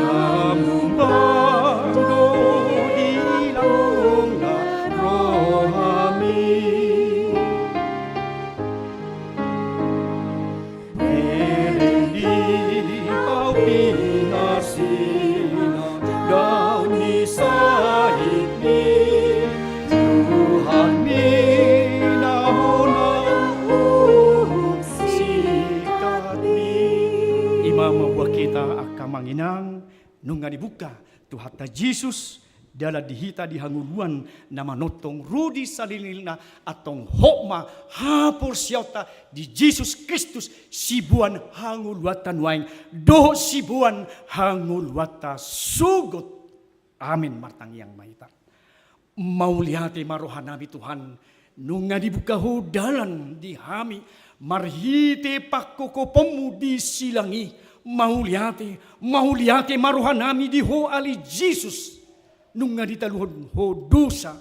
na mumbado ilong na rohami Erendi au pinasina daw ni sahib ni Tuhan ni mabuah kita akan manginang nunga dibuka Tuhatta Yesus dalam dihita dihanguluan nama notong rudi salilina atong hokma hapor siota di Yesus Kristus sibuan hanguluatan waing doh sibuan hanguluata sugot. Amin martang yang maita. Maulihati marohanabi Tuhan nunga dibuka hodalan dihami marhite pakkokopomu disilangi Mahuliate maruhanami di ho ali Jesus nunga ditaluhon ho dosa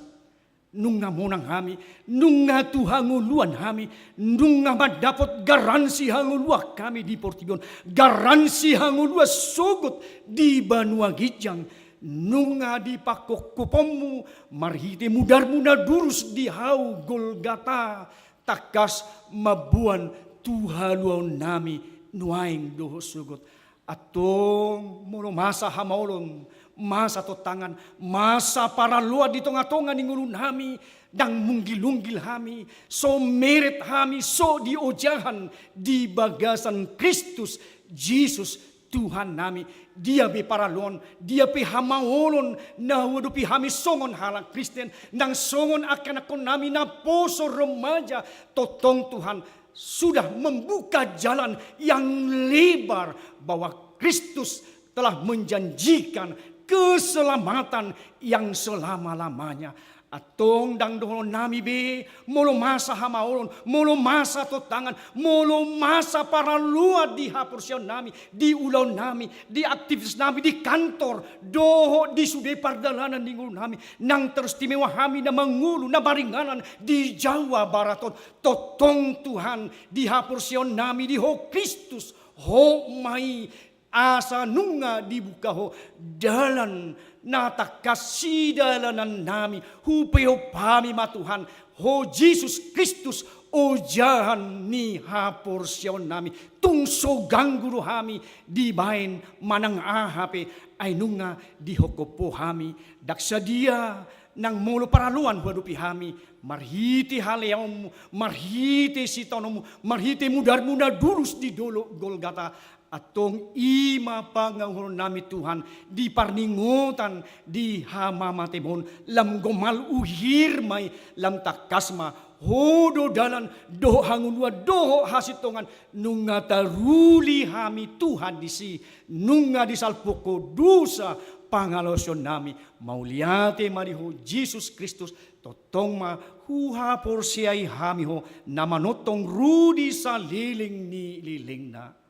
nunga monang hami nunga tuhanguluan hami nunga madapot garansi hanguluak kami di Portigon garansi hangulua sogot di Banua Gijang nunga di pakkokopomu marhite mudar-mudar durus di hau Golgata takas mabuan tuhaluan nami nuaing doho sugot atong mono masa hamaulon masa totangan masa para luar di tonga-tonga ni ngulun hami dang munggil-unggil hami so meret hami so diojahan di bagasan Kristus Jesus Tuhan nami dia be paralon dia pe hamaolon na wadupi hami songon halang Kristen nang songon akan akon nami na poso remaja totong Tuhan sudah membuka jalan yang lebar bahwa Kristus telah menjanjikan keselamatan yang selama-lamanya. Atong dang dohon nami be, molo masa hamaolon, molo masa totangan, molo masa para luar di hapursiaw nami, di ulaw nami, di aktivis nami, di kantor, doho di sude pardalanan di ngulo nami, nang teristimewa kami na mangulo na baringanan di Jawa Baraton, totong Tuhan di hapursiaw nami, di ho Kristus, ho mai asa nunga dibuka ho dalan natakasi dalanan nami hupeho pami matuhan ho Jesus Kristus o jahan ni hapursiaw nami tungso gangguru hami di bain manang ahape ay nunga di hokopo hami daksa dia nang molo paraluan huadupi hami marhiti haleom marhiti sitonomu marhiti mudar-mudar dulus di dolo Golgata atong ima panganghon nami Tuhan di parningutan di hamamatebon lam gomal uhir may lam takasma hodo dalan do hangunwa doho hasitongan nunga taruli hami Tuhan disi nunga disalpoko dosa pangalosyon nami mauliate mariho Jesus Kristus totong ma huha porsiay hami ho namanotong rudi sa liling ni liling na.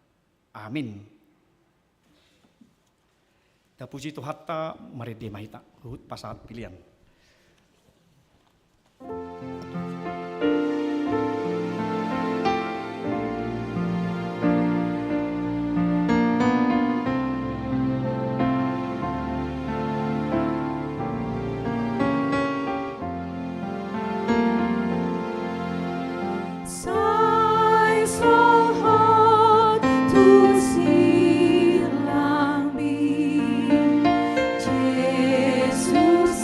Amin. Tapuji Tuhan ta marede mahita ruhut pasat pilihan. Jesus,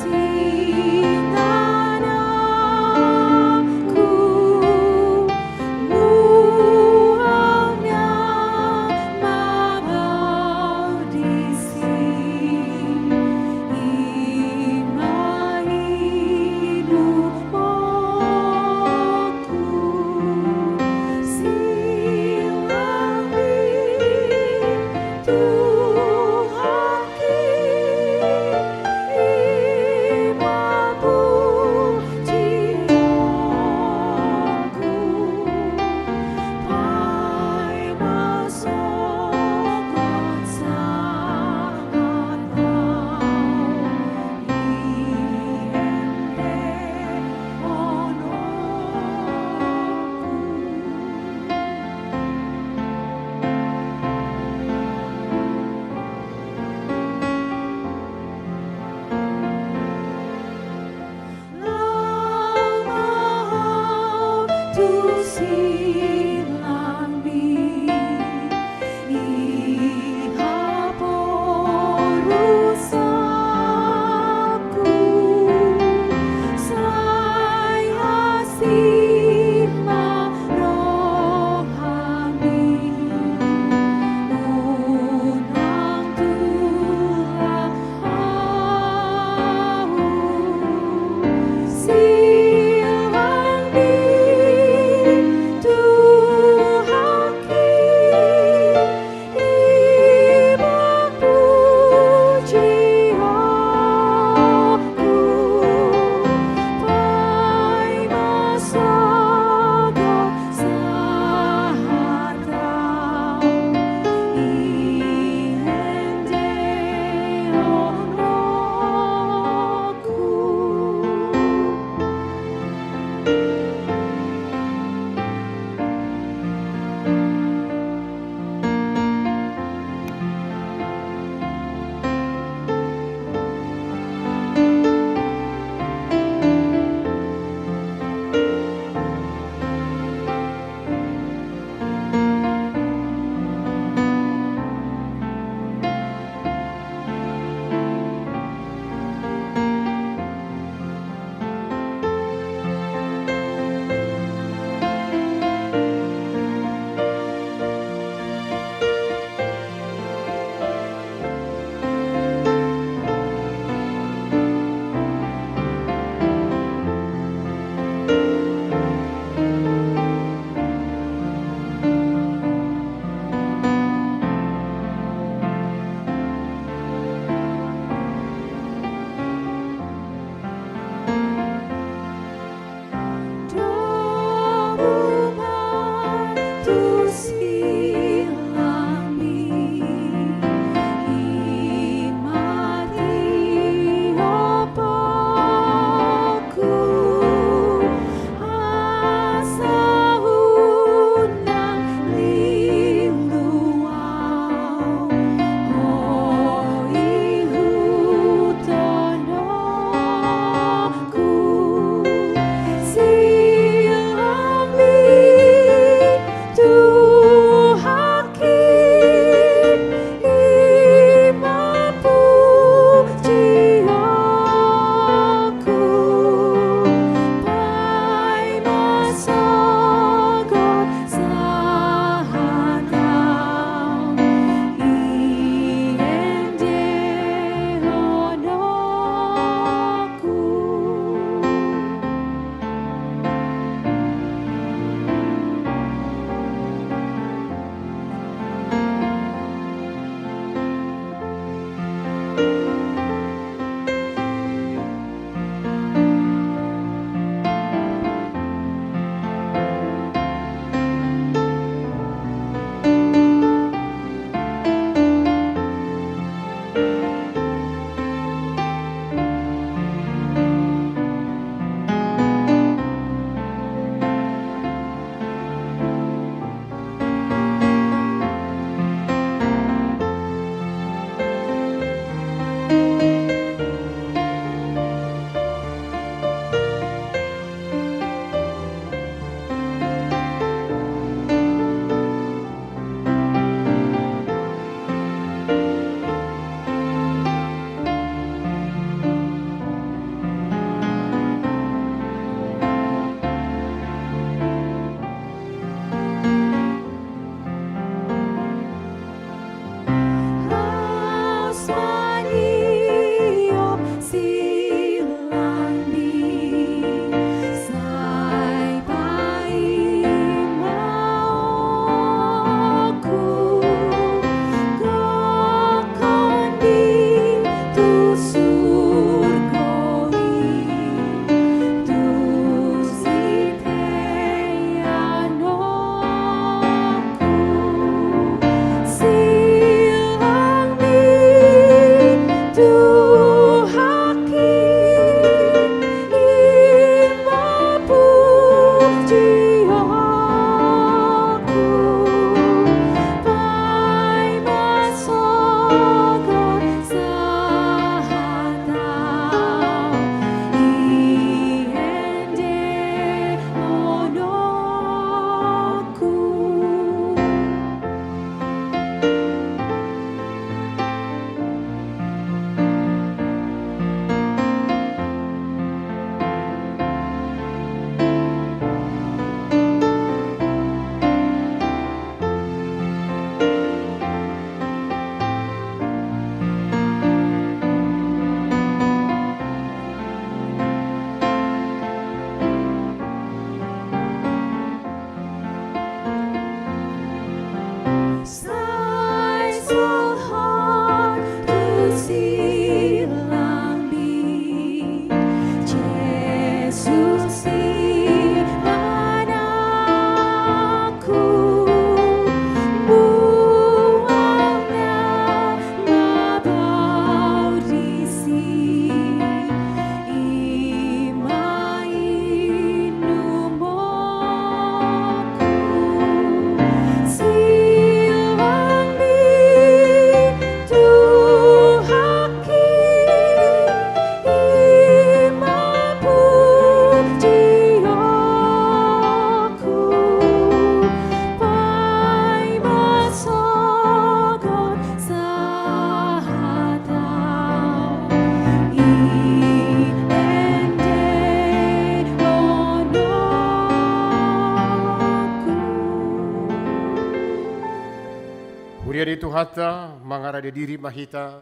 Huriari Tuhata, mangara de diri mahita,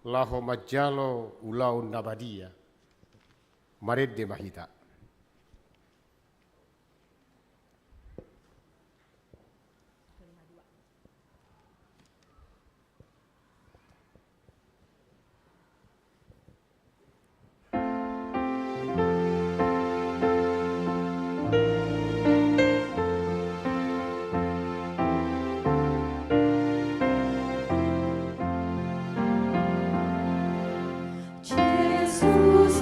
laho majalo ulau nabadia. Mared de mahita. Jesus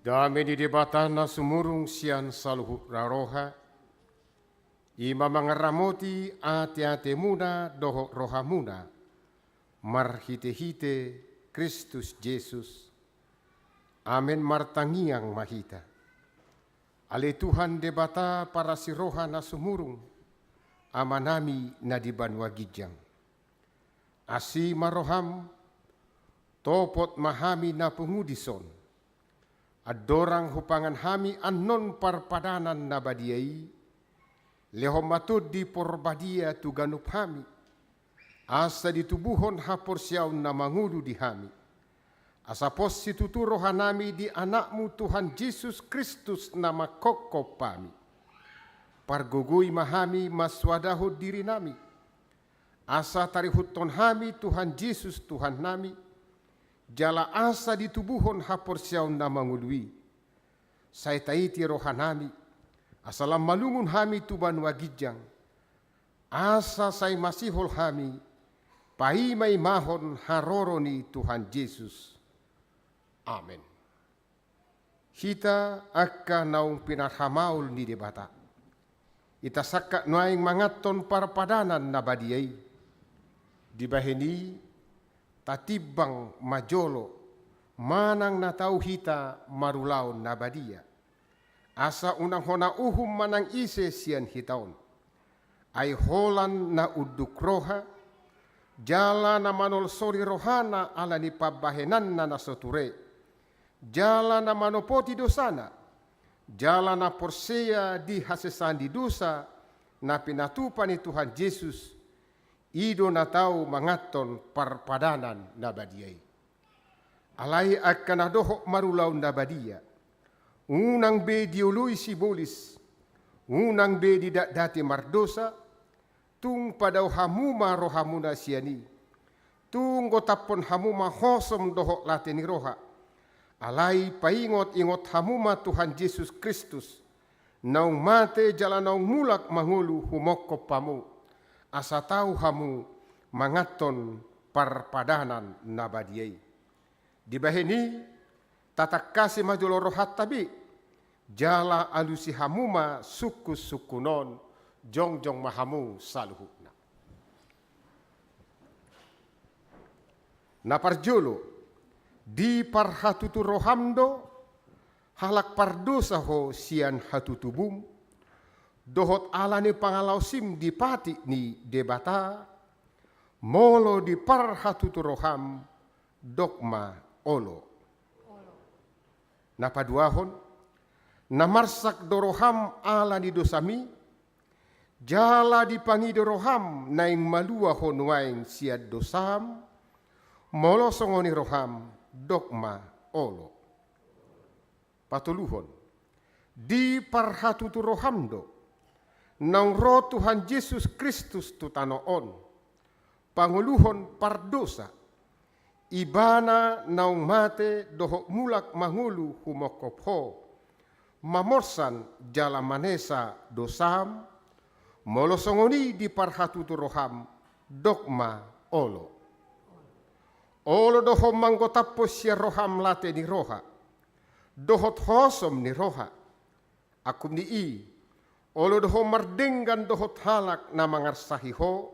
Dame di debatana sumurung sian saluhu raroha, ima mangaramoti ate-ate muna doho roha muna, marhite-hite Kristus Yesus. Amen martangiang mahita. Ale Tuhan debata para si roha na sumurung, amanami na di banwa gijang. Asi maroham, topot mahami na pungudison, adorang hupangan hami anon parpadanan na badiai, lehom matud di porbadia tuganup hami, asa ditubuhon hapor siyaw na mangudu di hami, asa pos situturo hanami di anakmu Tuhan Yesus Kristus na makokop pami, pargugui mahami maswadahod diri nami, asa tarihuton hami Tuhan Yesus Tuhan nami, jala asa ditubuhon hapor siyaw na mangului. Say taiti rohanami, asalam malungun hami tuban wagijang, asa say masihol hami, paimay mahon haroro ni Tuhan Yesus. Amen. Hita akka naung pinarhamaul ni debata. Itasaka nuaing mangaton parpadanan na badiyay. Dibaheni tatibang majolo, manang natau hita marulaw nabadia. Asa unang hona uhum manang ise siyan hitaon. Ai holan na uduk roha, jala na manol sori rohana ala ni pabahenan na soture, jala na manopoti dosana, jala na porsea di hasesan di dosa, na pinatupan ni Tuhan Yesus, ido na tau mangaton parpadanan na badiai. Alai akan adohok marulaw na badia, unang be diului sibolis, unang be di dati mardosa, tung padaw hamuma rohamuna siani, tung gotapon hamuma hosom dohok lateni roha, alai paingot-ingot hamuma Tuhan Yesus Kristus, naung mate jala naung mulak mangulu humokko pamu, asa tau hamu mangaton parpadanan nabadiai. Di baheni tatak kasih majulo rohat tabi, jala alusi hamuma sukus sukunon, jongjong mahamu saluhukna. Naparjolo di parhatutu rohamdo halak pardosa ho sian hatutubum dohot alane pangalau sim di pati ni debata molo di parhatutu roham dogma olo. Napaduahon namarsak doroham ala ni dosami, jala dipangi roham naing malua honwaing siad dosam, molo songoni roham dogma olo. Patuluhon, di parhatutu rohamdo, nang roh Tuhan Yesus Kristus tutanoon, panguluhon pardosa, ibana naung mate dohok mulak mangulu humokopho, mamorsan jala manesa dosam, molosongoni di parhatutu roham dogma olo. Olo doho manggotapos siya roham late ni roha, dohot hosom ni roha, akum ni i, olo doho mardenggan dohot halak na mangarsahiho,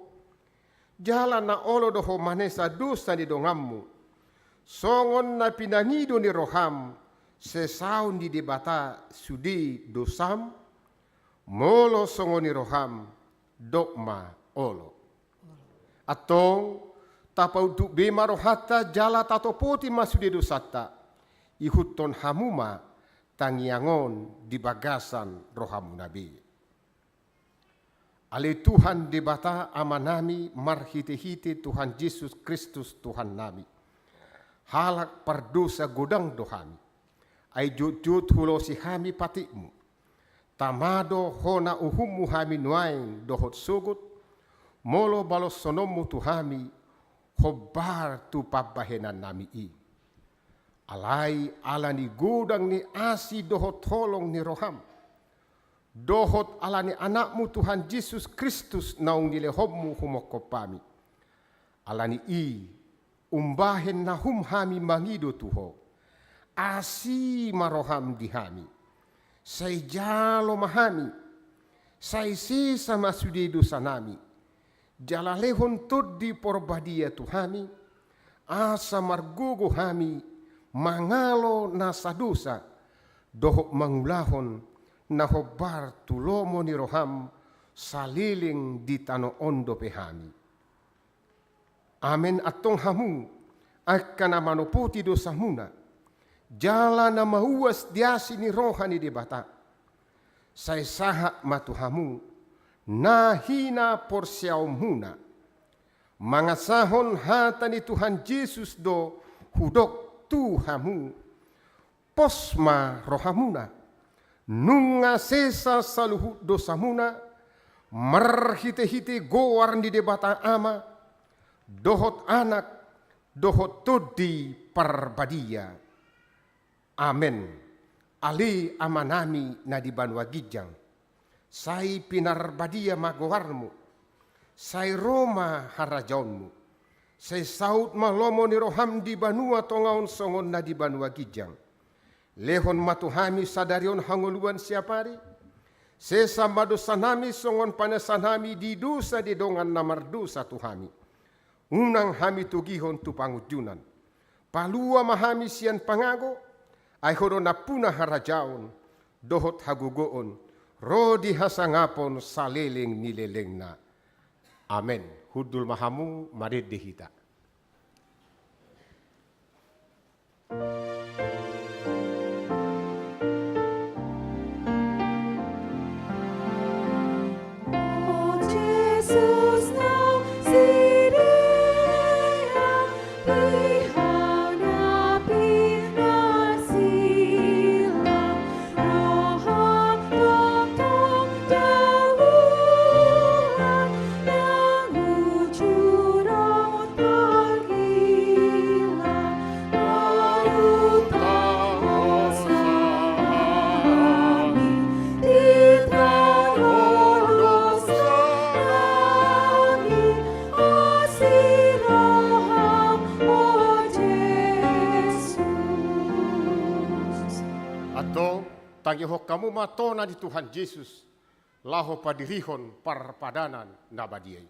jala na olo doho manesa dosa ni dongammu, songon na pinangido ni roham, sesaun di debata sudi dosam, molo songoni roham dogma olo. Atong tapau du bema rohata jala tatopoti masudi dosata, ihuton hamuma tangiangon di bagasan rohamu nabi. Ale Tuhan debata amanami marhite-hite Tuhan Yesus Kristus Tuhan nami. Halak pardosa godang dohami. Ay jut-jut hulo si hami patikmu. Tamado hona uhummu hami nuaing dohot sugut. Molo balos sonommu tuhami. Hobar tu pabahenan nami i. Alai alani godang ni asi dohot holong ni roham. Dohot alani anakmu Tuhan Yesus Kristus naung nilehommu humokopami. Alani i umbahen nahum hami mangido tuho. Asi maroham dihami. Say jalo mahami. Say sisa masudi dosa nami. Jalalehon tod di porbadia tuhami. Asa margogo hami. Mangalo nasa dosa. Dohok mangulahon. Nahobar tulomo ni roham. Saliling di tano ondo pehami. Amen atong hamu. Akan amanopoti dosa muna. Jala na mahuas diasi ni rohani di bata. Say saha matuhamu. Nahina porsiaw muna. Mga sahon hata ni Tuhan Yesus do hudok tuhamu. Posma rohamuna. Nunga sesa saluhut dosa muna. Marhite-hite goar di debata ama. Dohot anak. Dohot todi parbadia. Amen. Ali amanami na di banwa gijang. Say pinarbadia magowarmu. Say Roma harajaunmu. Say saut malomo ni roham di banua tongaon songon na di banwa gijang. Lehon matuhami sadarion hanguluan siapari. Sesa madosanami songon panasanami di dosa di dongan namardosa tuhami. Unang hami tugihon tu pangujunan. Palua mahami sian pangago. Ay horo na puna harajaon. Dohot hagugoon. Rodi hasangapon saliling nilelengna. Amen. Hudul mahamu marid dihita. Oh Jesus, now sirea dihadapi nasilah roh tong jauhan yang ujurang tergila baru taosani ditarosanani asiroham oh Jesus. Atau tangihok kamu matona di Tuhan Yesus. Laho padirihon parpadanan nabadiai.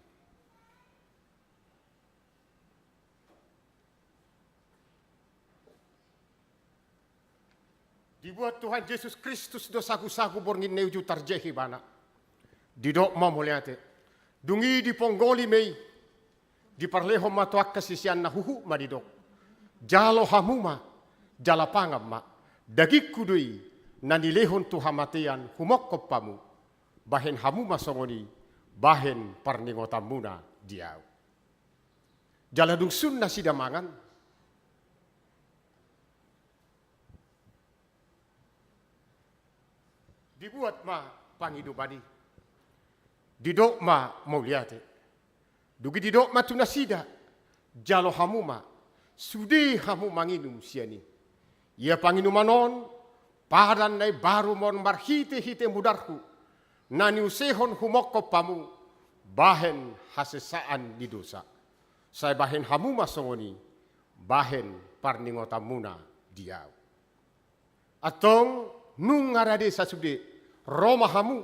Dibuat Tuhan Yesus Kristus dosaku-saku borngin neuju tarjehi bana. Didok mamuliate. Dungi di ponggoli mei. Di parleho matuak kesisian na huhu madidok. Jalo hamuma. Jala pangam ma. Dagik kudui. Nanilehon tuhamatian humokop pamu. Bahen hamuma songoni. Bahen parningotamuna diau. Jala dungsun na sidamangan. Dibuat ma pangidubani. Didok ma mauliate. Dugi didok ma tunasida. Jalo hamuma. Sudi hamu manginum siani. Ia panginumanon. Padan nai baru mon marhite-hite mudarku. Nani usehon humokko pamu. Bahen hasesaan di dosa. Saya bahen hamuma songoni. Bahen parningotamuna diau. Atong nung ngarade sasude. Roma hamu,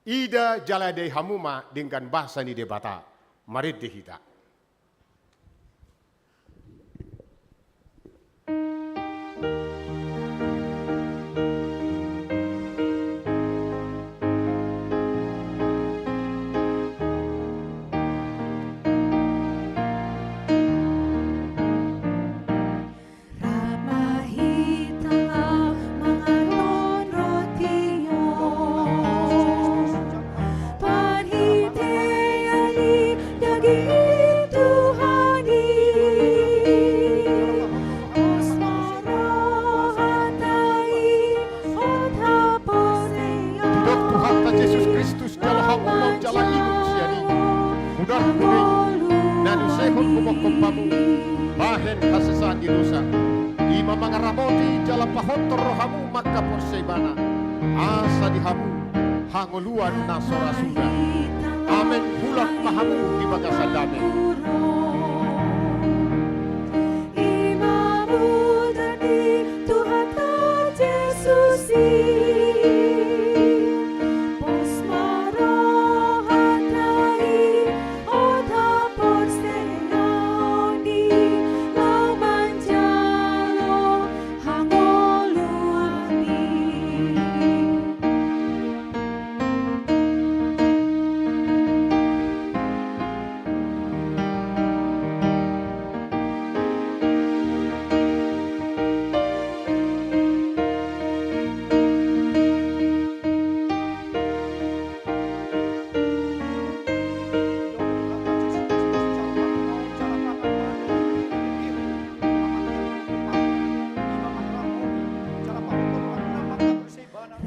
ida jalade hamuma dengan bahasa ni debata, marid dehita. Ramahitalah mangaron rotiyo panhiteali daging Tuhani osmarohatai othaposea Didok Tuhan ta Yesus Kristus jala hamuma jala inum siani. Mudah kuning, nani sehon humokko pamu. Bahen hasesaan di dosa. Ima mangaramoti jala pahontor rohamu maka porsebana. Asa di hamu hangoluan nasora sudah. Amen bulat mahamu di bagasan damai. Imamu dani Tuhan Yesusi posmarohatai othaporseani lau manjalo hangoluani.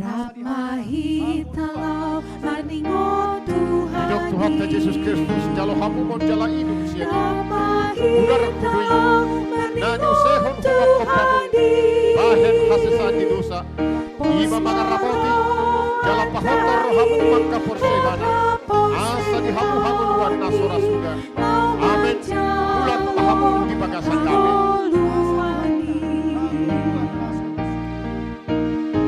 Ramahitalau maningo Didok Tuhan ta Yesus Kristus jalo hamu mon jala inum siani. Ramahitalau Nani usehon humokko pamu. Bahen hasesaan di dosa. Ima mangaramoti jala pahontor rohamu maka porsebana. Asa di hamu hangoluan nasora sudah. Amen bulat mahamu di bagasan damai.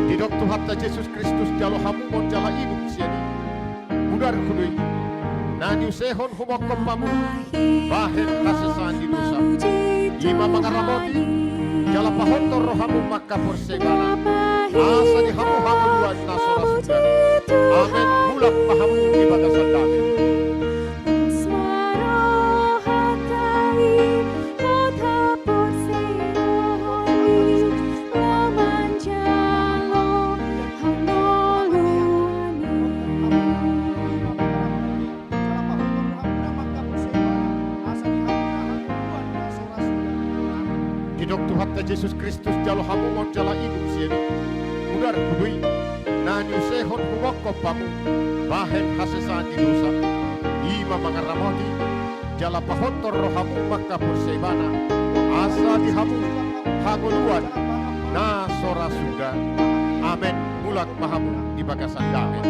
Didok Tuhan ta Yesus Kristus jalo hamu mon jala inum siani. Budar kudui. Nani usehon humokko pamu. Bahen hasesaan di dosa. Ima mangaramoti jala pahontor rohamu maka porsebana. asa di hamu hanguluan na sora suda. Amen. Mulak pahamu di bagasan dami. Didok Tuhan ta Yesus Kristus jalo hamu mon jala idung sieni. Udar kudui na nyusehon huwakko pamu bahen hasesan di dosa. Ima mangaramoti jala pahotor rohamu maka pursebana. Asa di hamu hanguluan na sora suda. Amen. Mulak pahamu di bagasan damai.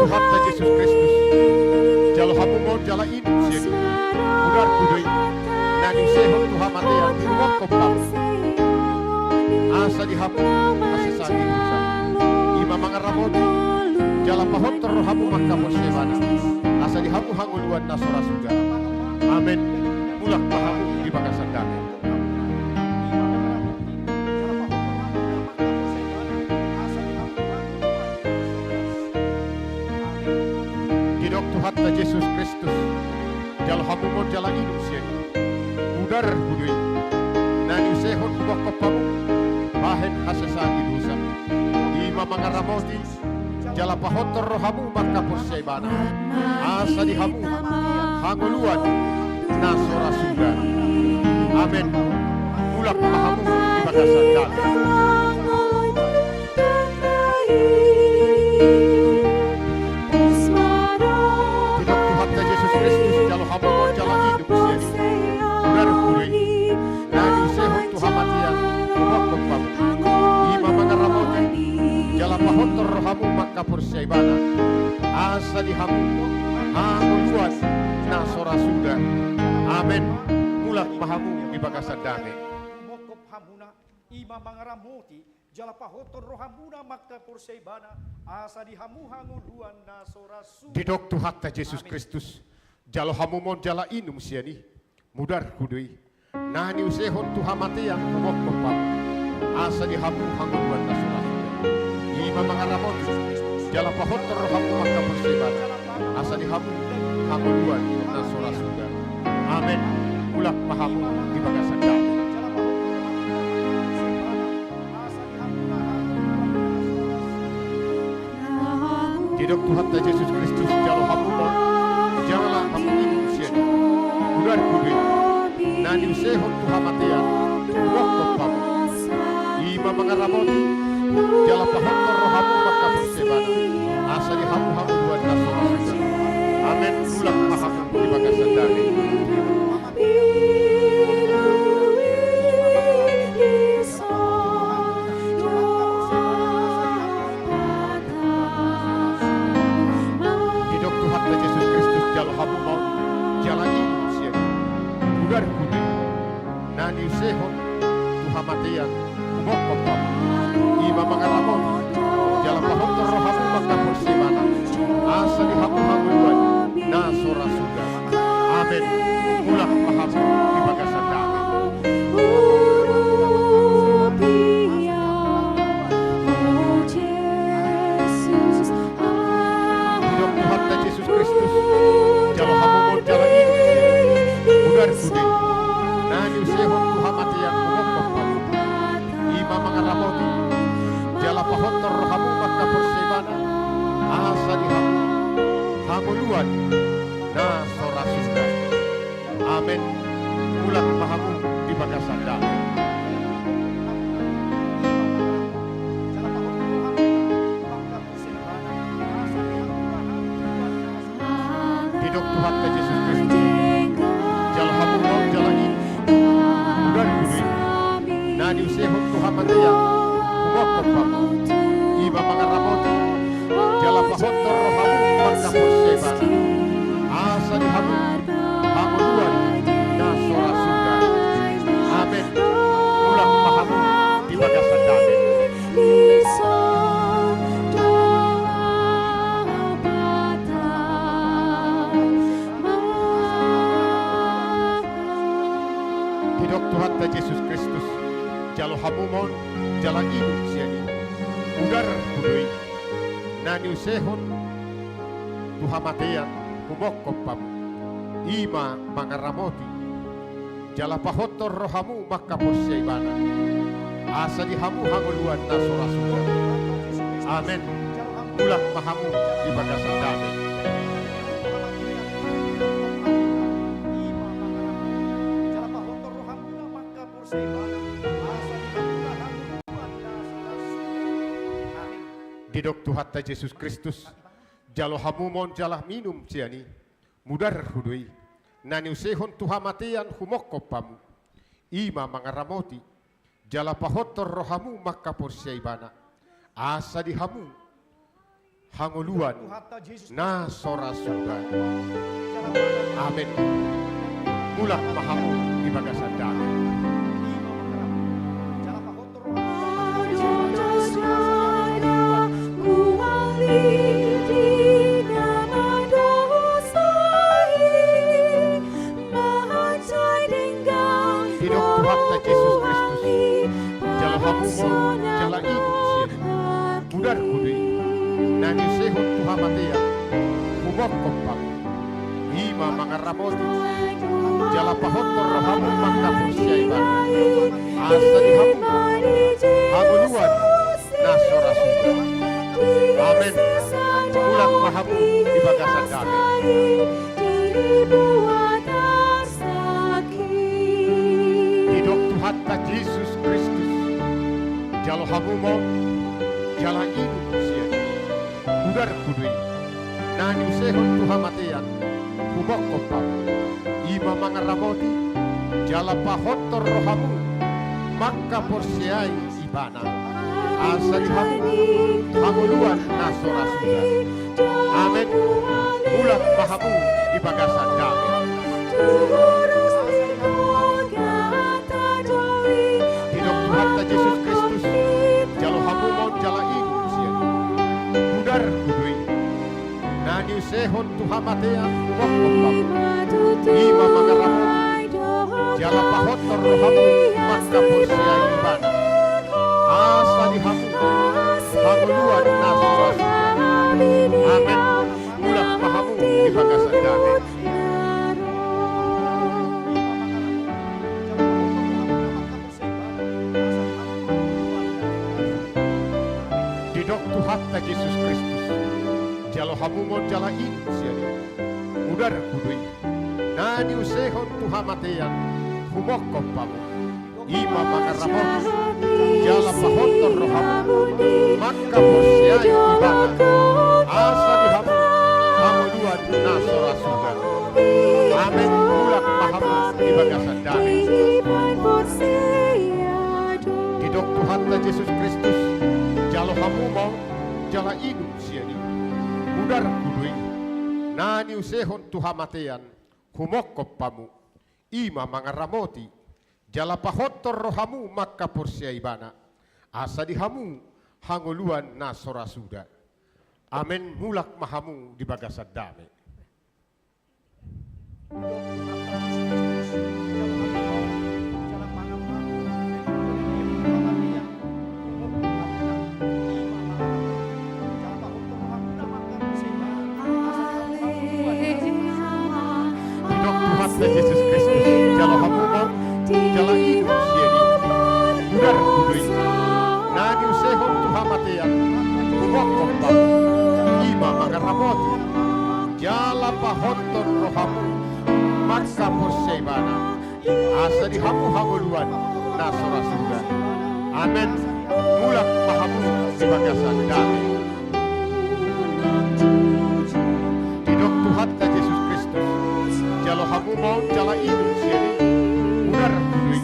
Tuhan ta Yesus Kristus jalo hamu mon jala idung sieni. Udar kudui na nyusehon Tuhan matea huwakko pamu. Asa di hamu hasesan di dosa. Ima mangaramoti jala pahotor rohamu maka pursebana. Asa di hamu hanguluan na sora suga. Amen. Mulak pahamu di bagasan damai. Didok Tuhan ta Yesus Kristus jalo hamu mon jala idung sieni. Udar kudui na nyusehon huwakko pamu bahen hasesan di dosa. Ima mangaramoti jala pahotor rohamu maka pursebana. Asa di hamu hanguluan na sora suga. Amen. Mulak pahamu di bagasan damai. Didok Tuhan ta Yesus Kristus jalo hamu mon jala idung sieni. Udar kudui na nyusehon Tuhan matia huwakko pamu. Ima mangaramoti jala pahotor rohamu maka pursebana. Asa di hamu hanguluan na sora suda. Amen. Mulak pahamu di bagasan damai. Mokop hamuna ima mangaramoti jala pahotor rohamuna maka pursebana asa di hamu hanguluan na sora suda. Didok Tuhan ta Yesus Kristus jalo hamu mon jala inum siani. Mudar kudui nani usehon Tuhan matea huwakko pamu. Asa di hamu hanguluan na sora suda. Ima mangaramoti jala pahotor rohamu maka pursebana. Asa di hamu hanguluan na sora suda. Amen. Mulak pahamu di bagasan damai. Didok Tuhan ta Yesus Kristus jalo hamu mon jala hamu inum siani. Udar kudui nani usehon Tuhan matea huwakko pamu. Ima mangaramoti jala pahotor rohamu maka pursebana. Asa di hamu hanguluan na sora suda. Amen. Mulak pahamu di bagasan damai. Didok Tuhan ta Yesus Kristus jalo hamu mon jala inum siani. Udar kudui nani usehon Tuhan matea huwakko pamu. Ima mangaramoti jala pahotor rohamu maka pursebana. Asa di hamu hanguluan na sora suda. Amen. Mulak pahamu di bagasan damai. Didok Tuhan ta Yesus Kristus jalo hamu mon jala idung sieni. Udar kudui nani usehon Tuhan matea huwakko pamu. Ima mangaramoti jala pahotor rohamu maka pursebana. Asa di hamu hanguluan na sora suda. Amen. Mulak pahamu di bagasan damai. Didok Tuhan ta Yesus Kristus jalo hamu mon jala idung. Udar kudui nani usehon Tuhan matea huwakko pamu. Ima mangaramoti jala pahotor rohamu maka pursebana. Asa di hamu hanguluan na sora suda. Amen. Mulak pahamu di bagasan damai. Hidok Tuhan ta Yesus Kristus, jalo hamumon, jala inu siani, udar kudui, nani usehon, tuhamatean, humokopam, ima mangaramoti, jala pahotor rohamu maka posya ibana, asa di hamu hanguluan na sorasuda. Amen. Ulak mahamu di bagasan damai. Didok Tuhan ta Yesus Kristus, jalo hamumon jalah minum ciani, mudar hudui, nani usehon tuhamatian humokopamu, ima mangaramoti, jala pahotor rohamu maka porsya ibana, asa di hamu, hanguluan, na sorasuda. Amin. Mulak mahamu di bagasan damai. Jala ibu siya, budar kudui, nani sehon tuhamatea, humokopam, ima mangaramoti, jala pahotor rohamu maka posya iban, asa di hamu, hanguluan, nasora suda. Amen. Mulak mahamu di bagasan damai. Hidok Tuhan ta Yesus Kristus, jalo hamumon, jala ibu siya, udar kudui, nani usehon tuhamatean, humokopam, ima mangaramoti, jala pahotor rohamu, maka porsyai ibana, asa di hamu, hanguluan nasora suda. Amin. Mulak mahamu di bagasan damai. Hidok Tuhan ta Yesus Kristus, jalo hamumon jala ibu siya, budar kudui, nani usehon tuhamatean humokopam, ima mangaramoti, jala pahotor rohamu maka porsyai ibana, asa di hamu, hanguluan nasora suda. Amin. Mulak mahamu di bagasan damai. Didok Tuhan ta Yesus Kristus, jalo hamumon jala ibu siani, udar kudui, nani usehon tuhamatean, humokopamu, ima mangaramoti, jala pahotor rohamu, maka porsyai ibana, asa di hamu, hanguluan nasora suda. Amin. Mulak mahamu di bagasan damai. Didok Tuhan ta Yesus Kristus, jalo hamumon, jala inu siani, udar kudui, nani usehon tuhamatean, humokopamu, ima mangaramoti, jala pahotor rohamu maka porsyai ibana, asa di hamu, hanguluan nasora suda. Amin. Mulak mahamu di bagasan damai. Hidok Tuhan ta Yesus Kristus, jalo hamumon, jala ibu siani, budar kudui, nani usehon tuhamatean, humokopam, ima mangaramoti, jala pahotor rohamu, maka porsyai ibana, asa di hamu hanguluan nasora suda. Amin. Mulak mahamu di bagasan damai. Didok Tuhan ta Yesus Kristus, jalo hamumon jala ibu siani, udar kudui,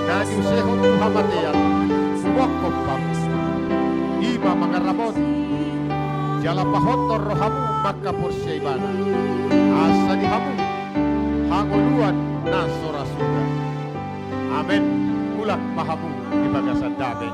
nani usehon tuhamatean, humokopam, ima mangaramoti, jala pahotor rohamu maka porsyai ibana, asa di hamu, hanguluan nasora suda. Amin. Mulak mahamu di bagasan damai.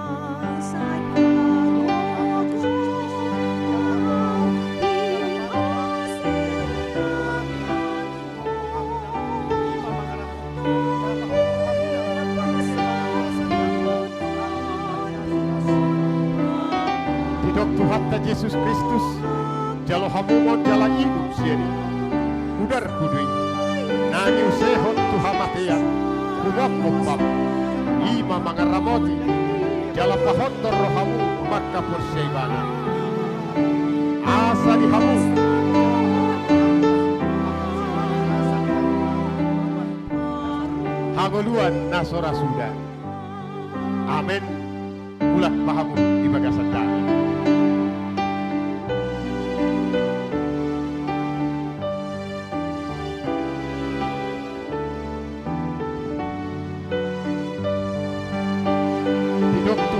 Yesus Kristus, jalo hamumon jala ibu sieni, udar kudui, nani usehon tuhamatean, kubok kumpam, ima mangaramoti, jala pahontor rohamu maka porseibana, asa di hamu, hangoluan nasora sudah, amin, ulah pahamu di bagasan dami.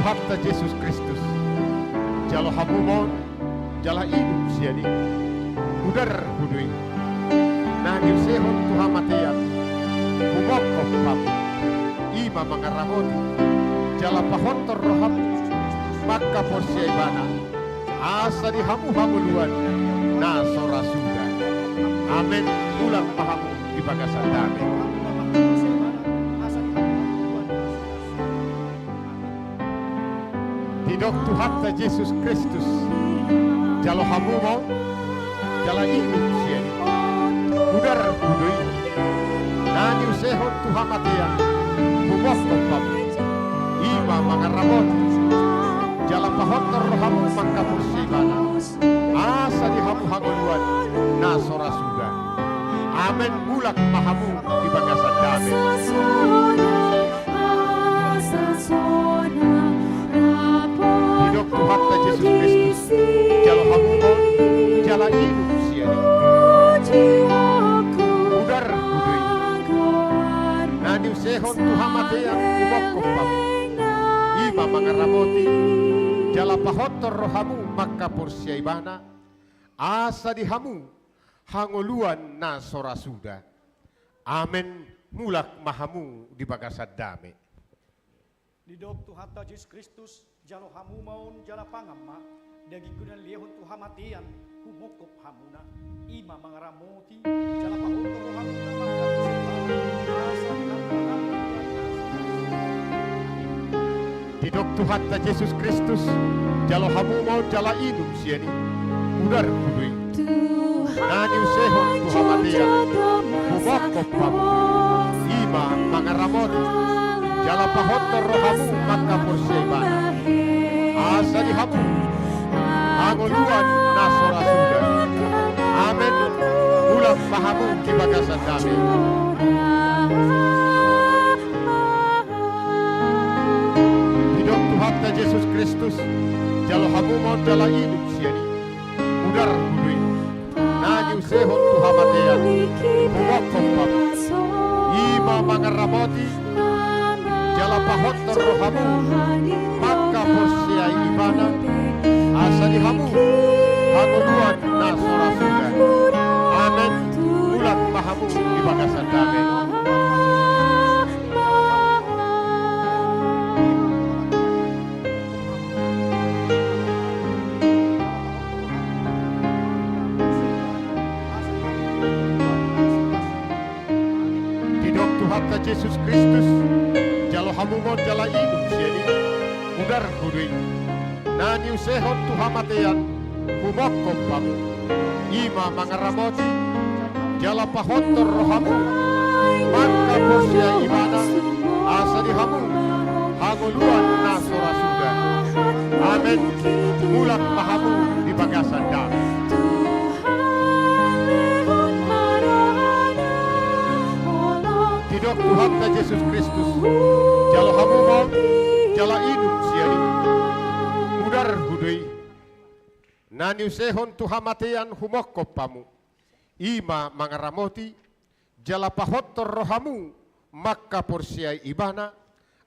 Tuhatta Yesus Kristus, jalo hamumon, jala ibu siani, udar hudui, nani sehon tuhamatean, humok kopam, ima mangaramoti, jala pahontor roham, maka porsia ibana, asa di hamu hamuluan, nasora sudah, amin, ulang pahamu di bagasan damai. Tidok Tuhatta Yesus Kristus, jalo hamumo, jala ibu siani, udar hudui, nani usehon tuhamatean, humok kopam, ima mangaramot, jala pahontor rohamu maka pursibana, asa di hamu hangoluan, nasora sudah, amin bulak mahamu di bagasan damai. Tuhatta Yesus Kristus, jalo hamumon, jala ibu siani, udar hudui, nani usehon tuhamatean kubok kopam, ima mangaramoti, jala pahontor rohamu maka porsia ibana, asa di hamu, hangoluan nasora sudah, amin mulak mahamu di bagasan dame. Didok Tuhatta Yesus Kristus, jalo hamu maun jala pangamma, dagi kunan lehon tuhamatian, humokop hamuna, ima mangaramoti, jala pahontor hamuna maka Didok Tuhatta Yesus Kristus, jalo hamu maun jala idum siani, udar kudui, nani usehon tuhamatian, humokop hamu, ima mangaramoti, jala pahontor rohamu maka porseibana, asa di hamu, hangoluan nasora sudah, amin, ulang pahamu di bagasan dami. Hidup Tuhatta Yesus Kristus, jalo hamu mau jala hidup siani, udar hudui, nani usehon tuhamatean, humok kompam, ima mangaramoti, jala pahontor rohamu maka porsia ibana, asa di hamu hangoluan nasora sudah, amin, ulang pahamu di bagasan damai. Hidup Tuhatta Yesus Kristus, jalo hamumon jala ibu siani, udar hudui, nani usehon tuhamatean, humok kompam, ima mangaramoti, jala pahontor rohamu, maka porsia ibana, asa di hamu, hangoluan nasora sudah, amin, mulak pahamu di bagasan damai. Tidok Tuhatta Yesus Kristus, jalo hamumon, jala idum siani, udar hudui, nani usehon tuhamatean humok kopamu, ima mangaramoti, jala pahontor rohamu, maka porsia ibana,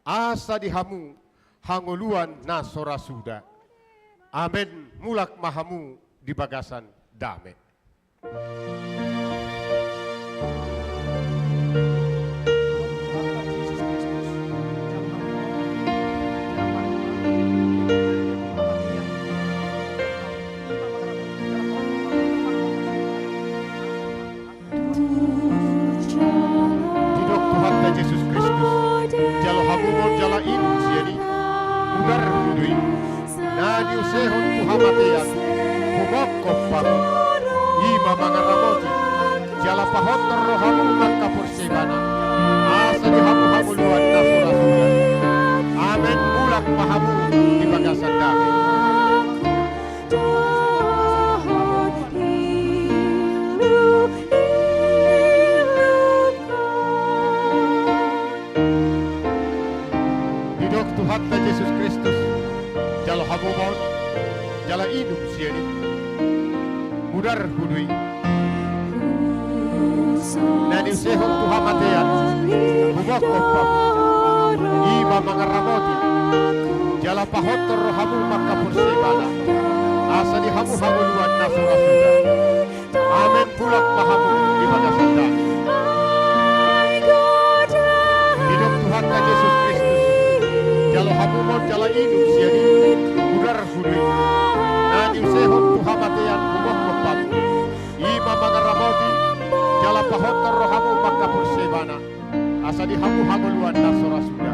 asa di hamu, hangoluan nasora sudah, amin, mulak mahamu di bagasan damai. Yesus Kristus, jalo hamumon jala idum siani, udar hudui, nadi usehon tuhamatean, humokkoppam, ima mangaramoti, jala pahontor rohamu maka persibana, asa di hamu-hamu luar nasura-sura. Amin mulak mahamu di bagasan damai. Hidup Tuhan Yesus Kristus, jala hamu maut, jala hidup siani, mudar hudui. Nani sehok Tuhan matean, humokkoppam, ima mangaramoti, jala pahotor rohamu maka persibana, asa di hamu-hamu luar nasura-sura. Amin pulak mahamu di bagasan damai. Hidup Tuhan Yesus Kristus, jala hamu maut, jala hidup siani, mudar hudui. Nani sehok Tuhan matean, humokkoppam, ima mangaramoti, jala pahotor rohamu maka persibana, asa di hamu-hamu luar nasura-sura.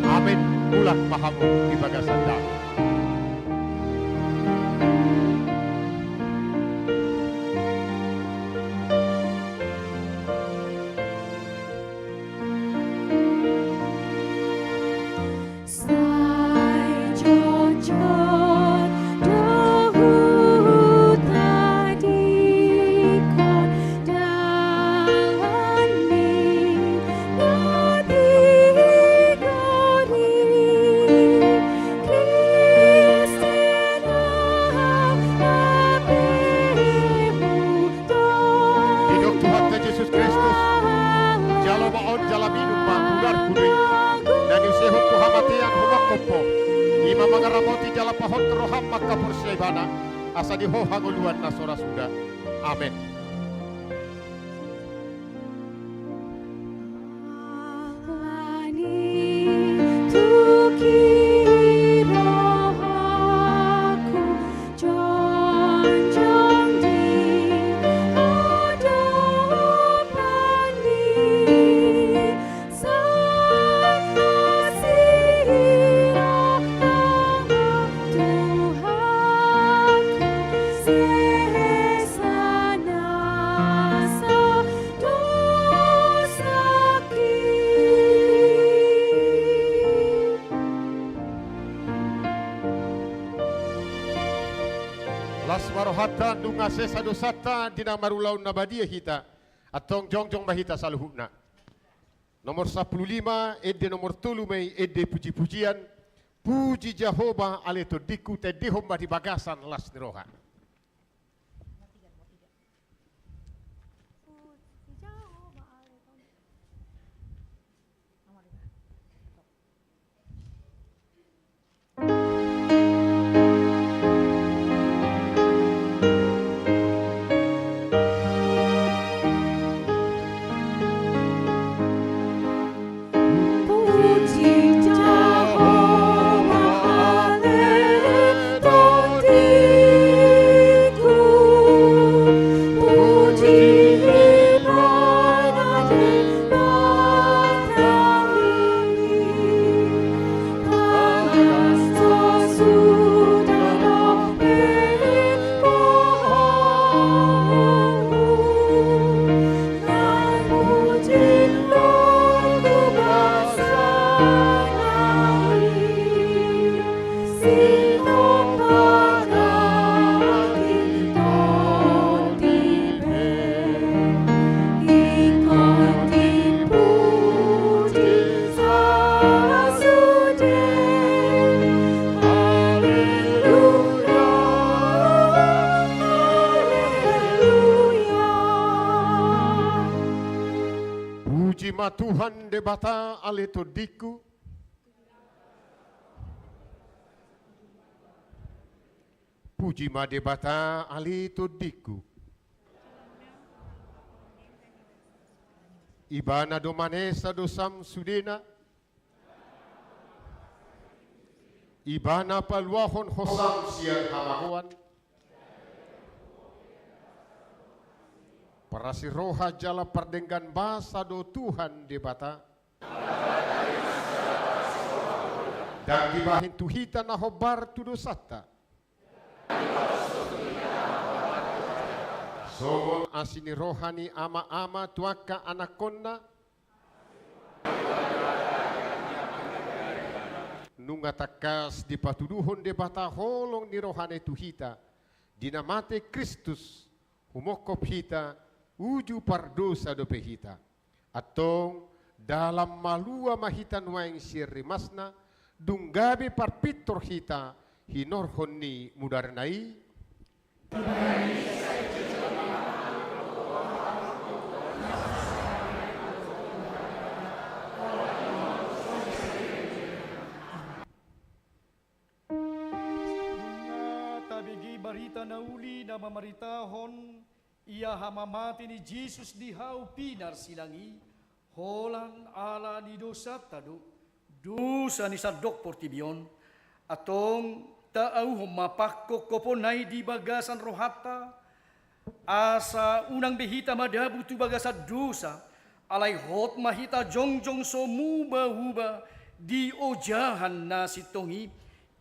Amin pulak mahamu di bagasan damai. Asa di hohanguluan nasura-sura. Amin. Lasmarohata dunga sesa dosata dina marulaun nabadia hita atong jongjong bahita saluhuna. Nomor 15 ede nomor 3 mei ede puji-pujian puji Jehovah ale to diku te dihomba di bagasan las niroha. Tuhan debata ale to diku puji ma debata ale to diku ibana domanesa dosam sudena ibana paluahon hosam siang hamahuan Parasi roha jala perdenggan basa do Tuhan debata dan dibahin tuhita na hobar tu dosata Somon asini rohani ama-ama tuaka anakonna. Nunga takas di patuduhon de bata holong ni rohani tuhita. Dinamate Kristus humokop hita uju pardosa dope hita. Atong dalam malua mahita nuaing sirimasna dunggabe parpitor hita hinorhoni mudarnai. Tabigi barita nauli na mamaritahon, ia hamamati ni Jesus di hau pinar silangi, holan ala ni dosa tadu, dosa ni sadok portibion, atong taau humapakko koponay di bagasan rohata, asa unang behita madabu tu bagasan dosa, alay hot mahita jongjong so muba-huba, di ojahan na sitongi,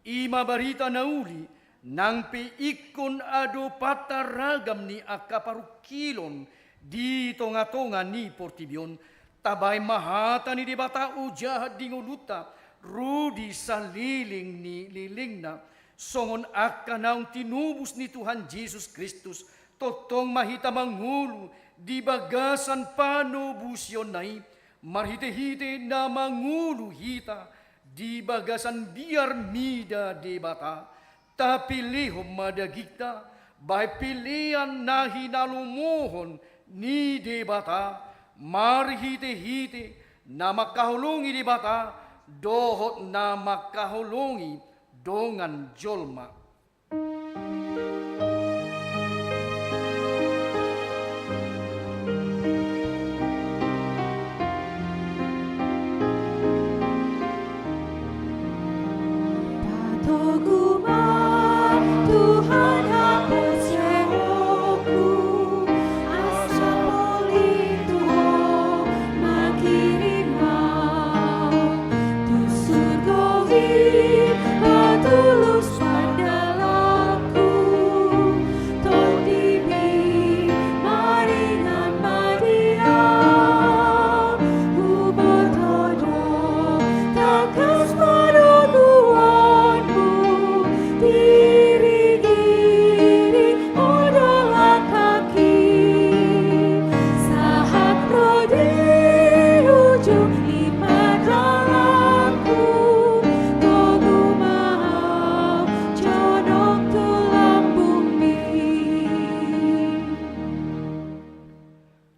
ima barita nauli, nang piikon ado pataragam ni akaparukilon di tonga-tonga ni portibion tabay mahata ni dibata ujahat di nguluta rudi saliling ni lilingna songon akanaong tinubos ni Tuhan Jesus Kristus totong mahita mangulu di bagasan panubusyon nai marhite-hite na mangulu hita di bagasan biar mida debata tapi lihom madagita, bay pilihan na hinalumuhon ni debata, marhite-hite na makahulungi debata, dohot na makahulungi dongan jolma.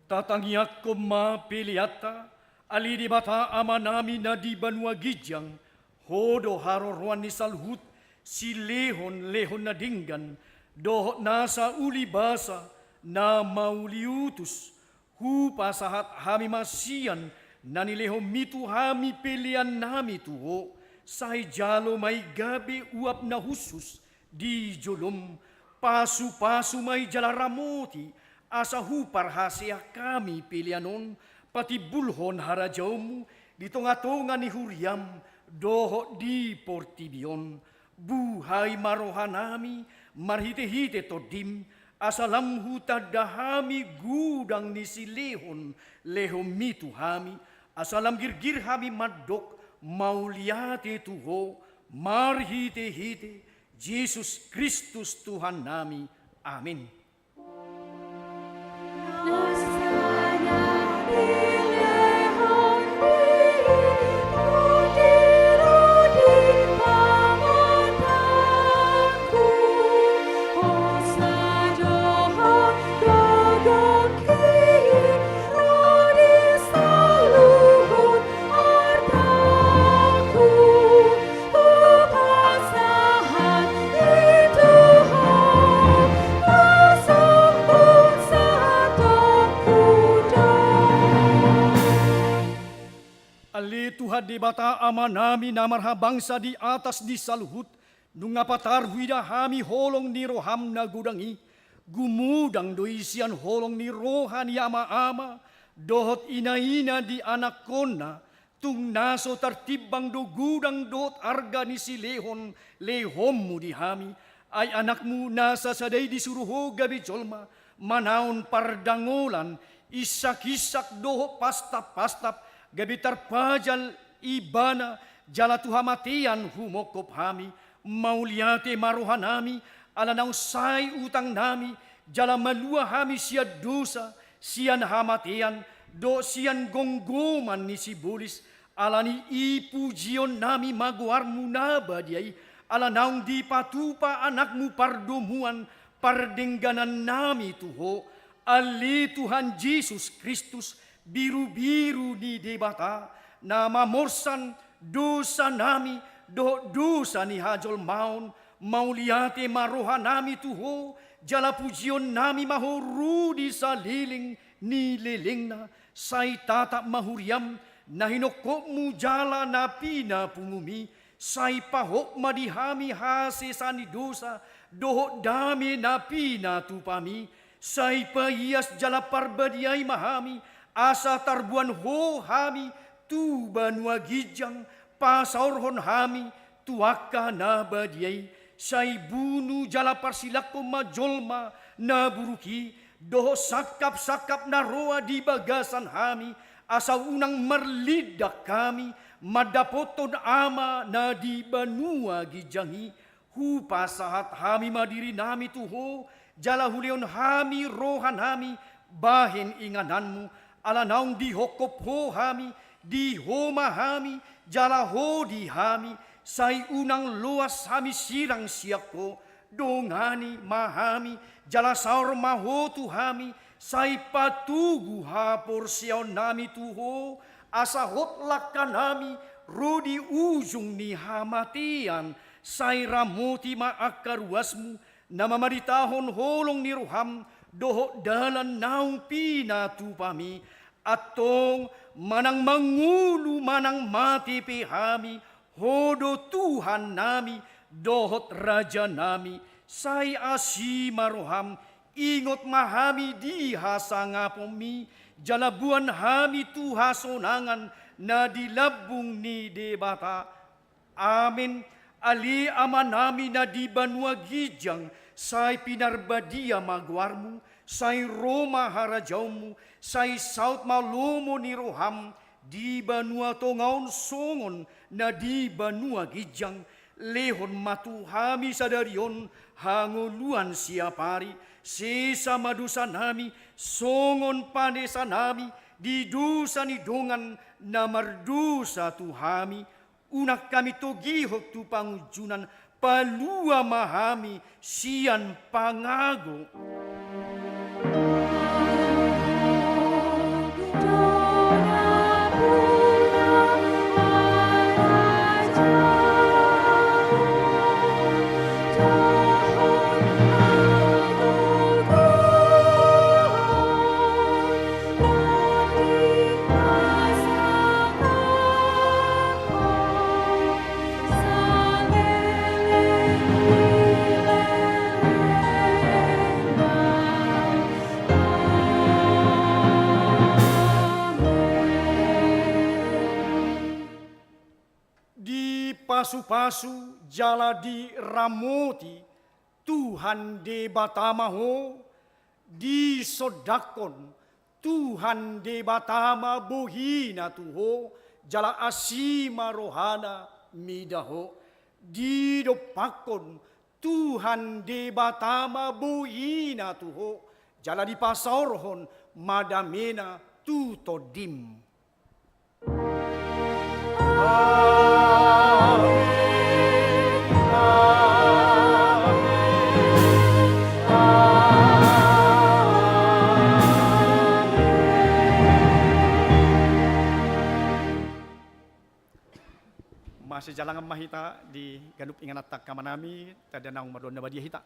Tatangiak ko mapiliata, ali di bata ama nami na di banua gijang, hodo harorwan ni salhut, si lehon na dinggan, dohot nasa uli basa, na mauliutus, hupa sahat hami masian, na nilehom mitu hami pilian nami tuho, say jalo may gabi uap na husus, di jolom, pasu-pasu may jalaramoti, asa hupar hasia kami pilianon, pati bulhon harajaumu, di tonga-tonga ni huriam, doho di portibion, buhay marohanami, marhite-hite todim, asalam hutadahami gudang ni silehon, lehom mitu hami, asalam girgir hami madok, mauliate tuho, marhite-hite, Jesus Kristus Tuhan nami. Amin. Tuhan di bata ama nami na marhabangsa di atas di saluhut, nung apatarhui hami holong ni roham na gudangi, gumudang doisian holong ni rohan ni ama-ama, dohot ina-ina di anak kona, tung naso tartibang do gudang dohot arga ni silehon, lehommu di hami, ay anakmu nasa saday di suruho gabi jolma, manaon pardangolan, isak-isak doho pastap-pastap, gabi tarpajal ibana, jala tuhamatian humokop hami, mauliate maruhan nami, alanaw say utang nami, jala malua hami siya dosa, siyan hamatian, do siyan gonggoman ni sibulis, alani ipujion nami maguarmu nabadiay, alanaw di patupa anakmu pardomuan, pardengganan nami tuho, ali Tuhan Yesus Kristus, biru-biru di debata, nama morsan dosa nami, dosa ni hajol maun, mauliate maroha nami tuho, jala pujion nami mahuru di saliling ni lelengna, say tatap mahuriam, nahinokokmu jala napina pungumi, say pahok madihami hasesani dosa, doho dami napina tupami, say pahias jala parbadiay mahami, asa tarbuan ho hami, tu banua gijang, pasaurhon hami, tuaka na badiay, say bunu jala parsilako majolma na buruki, doho sakap-sakap na roa di bagasan hami, asa unang marlidak kami, madapoton ama na di banua gijangi, hupasahat hami madiri nami tuho, jala hulion hami rohan hami, bahin ingananmu, alanaung di hokop ho hami, di homa hami, jala ho di hami, say unang luas hami sirang siako, dongani mahami, jala saur mahotu hami, say patugu hapor siyaw nami tuho, asa hotlak ka nami, rodi ujung ni hamatian, say ramuti maakaruasmu, namamaritahon holong ni ruham, doho dalan naung pinatupami, atong manang mangulu manang mati pihami, hodo Tuhan nami, dohot raja nami, say asi maroham, ingot mahami di hasangapomi, jalabuan hami tuhasonangan, na dilabung ni debata. Amin. Ali ama nami na di banua gijang, say pinarbadia magwarmu, say Roma harajawmu, say saut malumo ni roham, di banua tongaon songon, na di banua gijang, lehon matuhami sadarion, hanguluan siapari, sisa madusa nami, songon panesa nami, di dusa ni dongan, na mardusa tuhami, unak kami togihok tu pangujunan, palua mahami, sian pangago. Pasu-pasu jala di ramoti, Tuhan de batamaho, di sodakon, Tuhan de batama bohina tuho, jala asima rohana midaho, di dopakon, Tuhan de batama bohina tuho, jala di pasaurhon, madamena tutodim. Masih jalangan mahita di ganup inganatak kamanami, tada naung madonna badia hita.